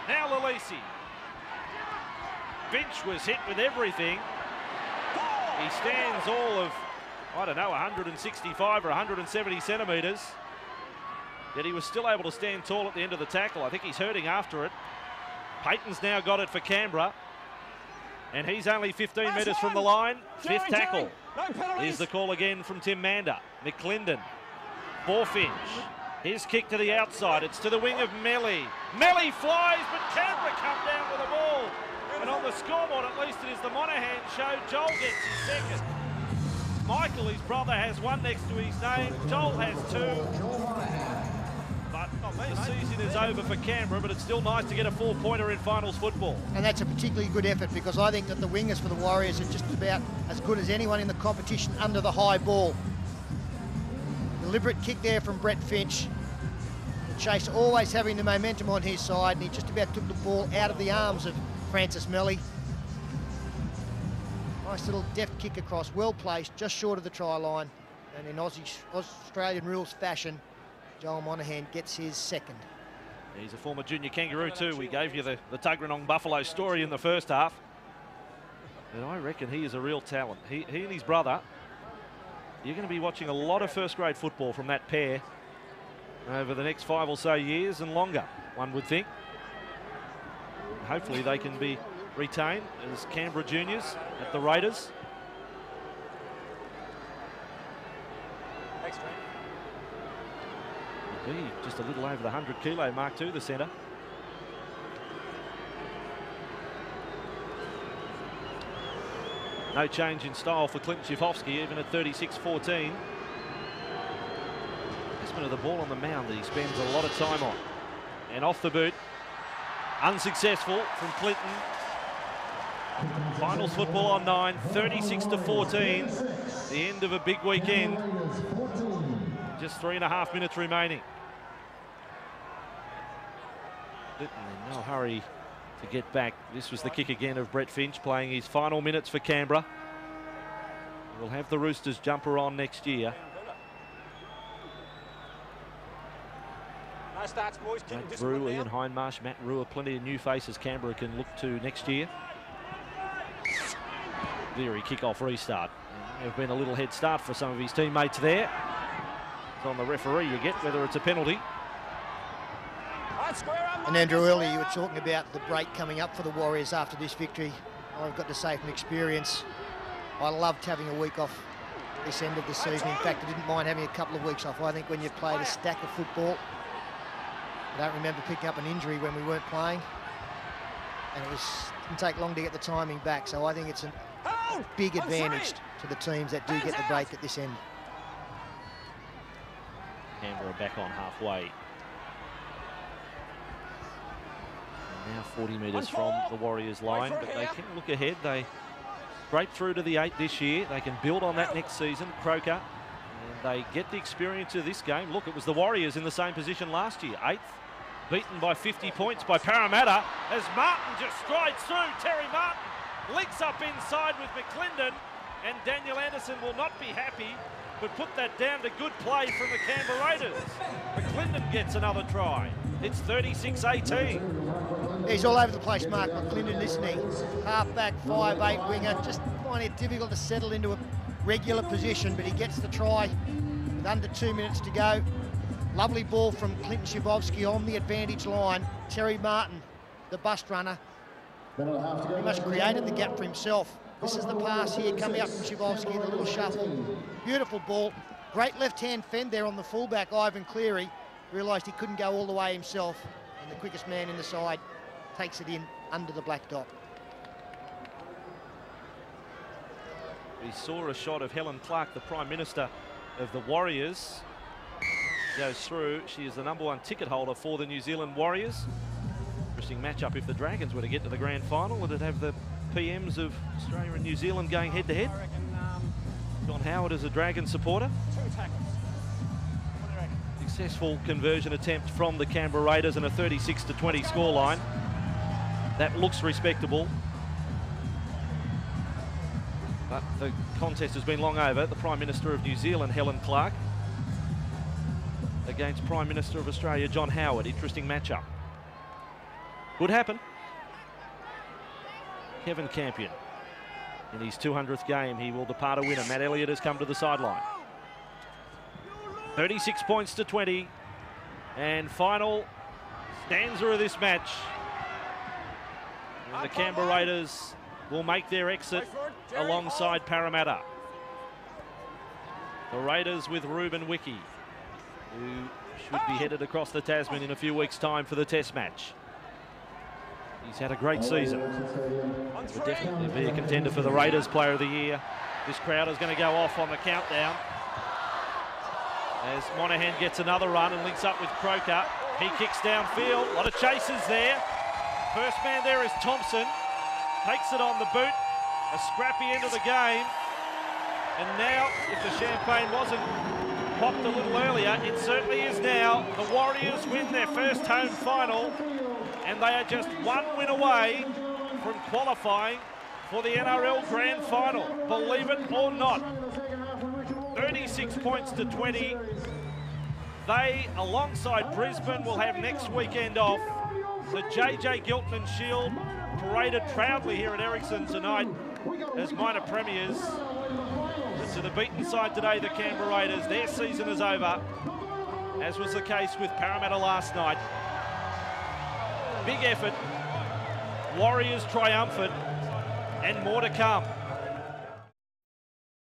Now Lalisi. Finch was hit with everything. He stands all of, I don't know, 165 or 170 centimetres. Yet he was still able to stand tall at the end of the tackle. I think he's hurting after it. Payton's now got it for Canberra, and he's only 15 metres from the line. Fifth tackle. Here's the call again from Tim Mander. McClendon for Finch. His kick to the outside. It's to the wing of Melly. Melly flies, but Canberra come down with the ball. And on the scoreboard, at least it is the Monahan show. Joel gets his second. Michael, his brother, has one next to his name. Joel has 2. The season is over for Canberra, but it's still nice to get a 4-pointer in finals football. And that's a particularly good effort, because I think that the wingers for the Warriors are just about as good as anyone in the competition under the high ball. Deliberate kick there from Brett Finch. The chaser always having the momentum on his side, and he just about took the ball out of the arms of Francis Melly. Nice little deft kick across, well placed, just short of the try line. And in Australian rules fashion, Joel Monahan gets his second. He's a former junior Kangaroo too. We gave you the Tuggeranong Buffalo story in the first half. And I reckon he is a real talent. He and his brother, you're going to be watching a lot of first-grade football from that pair over the next 5 or so years and longer, one would think. Hopefully they can be retained as Canberra juniors at the Raiders. Be just a little over the 100 kilo mark too, the centre. No change in style for Clinton Schifofsky, even at 36-14. Placement of the ball on the mound that he spends a lot of time on. And off the boot, unsuccessful from Clinton. Finals football on 9, 36-14. The end of a big weekend. Just 3.5 minutes remaining. Clinton in no hurry to get back. This was the kick again of Brett Finch, playing his final minutes for Canberra. We'll have the Roosters jumper on next year. No starts, boys. Matt Brew, Ian Hindmarsh, Matt Brewer, plenty of new faces Canberra can look to next year. Leary kick-off restart. There's been a little head start for some of his teammates there. It's on the referee you get, whether it's a penalty. And Andrew, earlier you were talking about the break coming up for the Warriors after this victory. I've got to say from experience, I loved having a week off this end of the season. In fact, I didn't mind having a couple of weeks off. I think when you've played a stack of football, I don't remember picking up an injury when we weren't playing. And it didn't take long to get the timing back. So I think it's a big advantage to the teams that do get the break at this end. Canberra back on halfway. Now 40 metres from the Warriors line, but they can look ahead. They break through to the 8 this year. They can build on that next season. Croker, and they get the experience of this game. Look, it was the Warriors in the same position last year, 8th, beaten by 50 points by Parramatta as Martin just strides through. Terry Martin links up inside with McClendon, and Daniel Anderson will not be happy, but put that down to good play from the Canberra Raiders. McClendon gets another try. It's 36-18. He's all over the place, Mark McClendon, isn't he? Half-back, 5'8" winger, just finding it difficult to settle into a regular position, but he gets the try with under 2 minutes to go. Lovely ball from Clinton Schifofsky on the advantage line. Terry Martin, the bust runner, pretty much created the gap for himself. This is the pass here coming up from Schifofsky, the little shuffle. Beautiful ball. Great left-hand fend there on the fullback, Ivan Cleary. Realised he couldn't go all the way himself, and the quickest man in the side takes it in under the black dot. We saw a shot of Helen Clark, the Prime Minister of the Warriors. Goes through. She is the #1 ticket holder for the New Zealand Warriors. Interesting matchup if the Dragons were to get to the grand final. It'd have the PMs of Australia and New Zealand going head-to-head. John Howard is a Dragon supporter. 2 tackles. Successful conversion attempt from the Canberra Raiders and a 36-20 scoreline. That looks respectable. But the contest has been long over. The Prime Minister of New Zealand, Helen Clark, against Prime Minister of Australia, John Howard. Interesting matchup. Could happen. Kevin Campion. In his 200th game, he will depart a winner. Matt Elliott has come to the sideline. 36 points to 20. And final stanza of this match. And the Canberra Raiders will make their exit alongside Parramatta. The Raiders with Ruben Wiki, who should be headed across the Tasman in a few weeks' time for the Test match. He's had a great season. Would definitely be a contender for the Raiders Player of the Year. This crowd is going to go off on the countdown as Monahan gets another run and links up with Croker. He kicks downfield. A lot of chasers there. First man there is Thompson. Takes it on the boot. A scrappy end of the game. And now, if the champagne wasn't popped a little earlier, it certainly is now. The Warriors win their first home final, and they are just 1 win away from qualifying for the NRL Grand Final. Believe it or not. 36 points to 20. They, alongside Brisbane, will have next weekend off. The JJ Giltman Shield paraded proudly here at Ericsson tonight as minor premiers. But to the beaten side today, the Canberra Raiders, their season is over, as was the case with Parramatta last night. Big effort, Warriors triumphant, and more to come.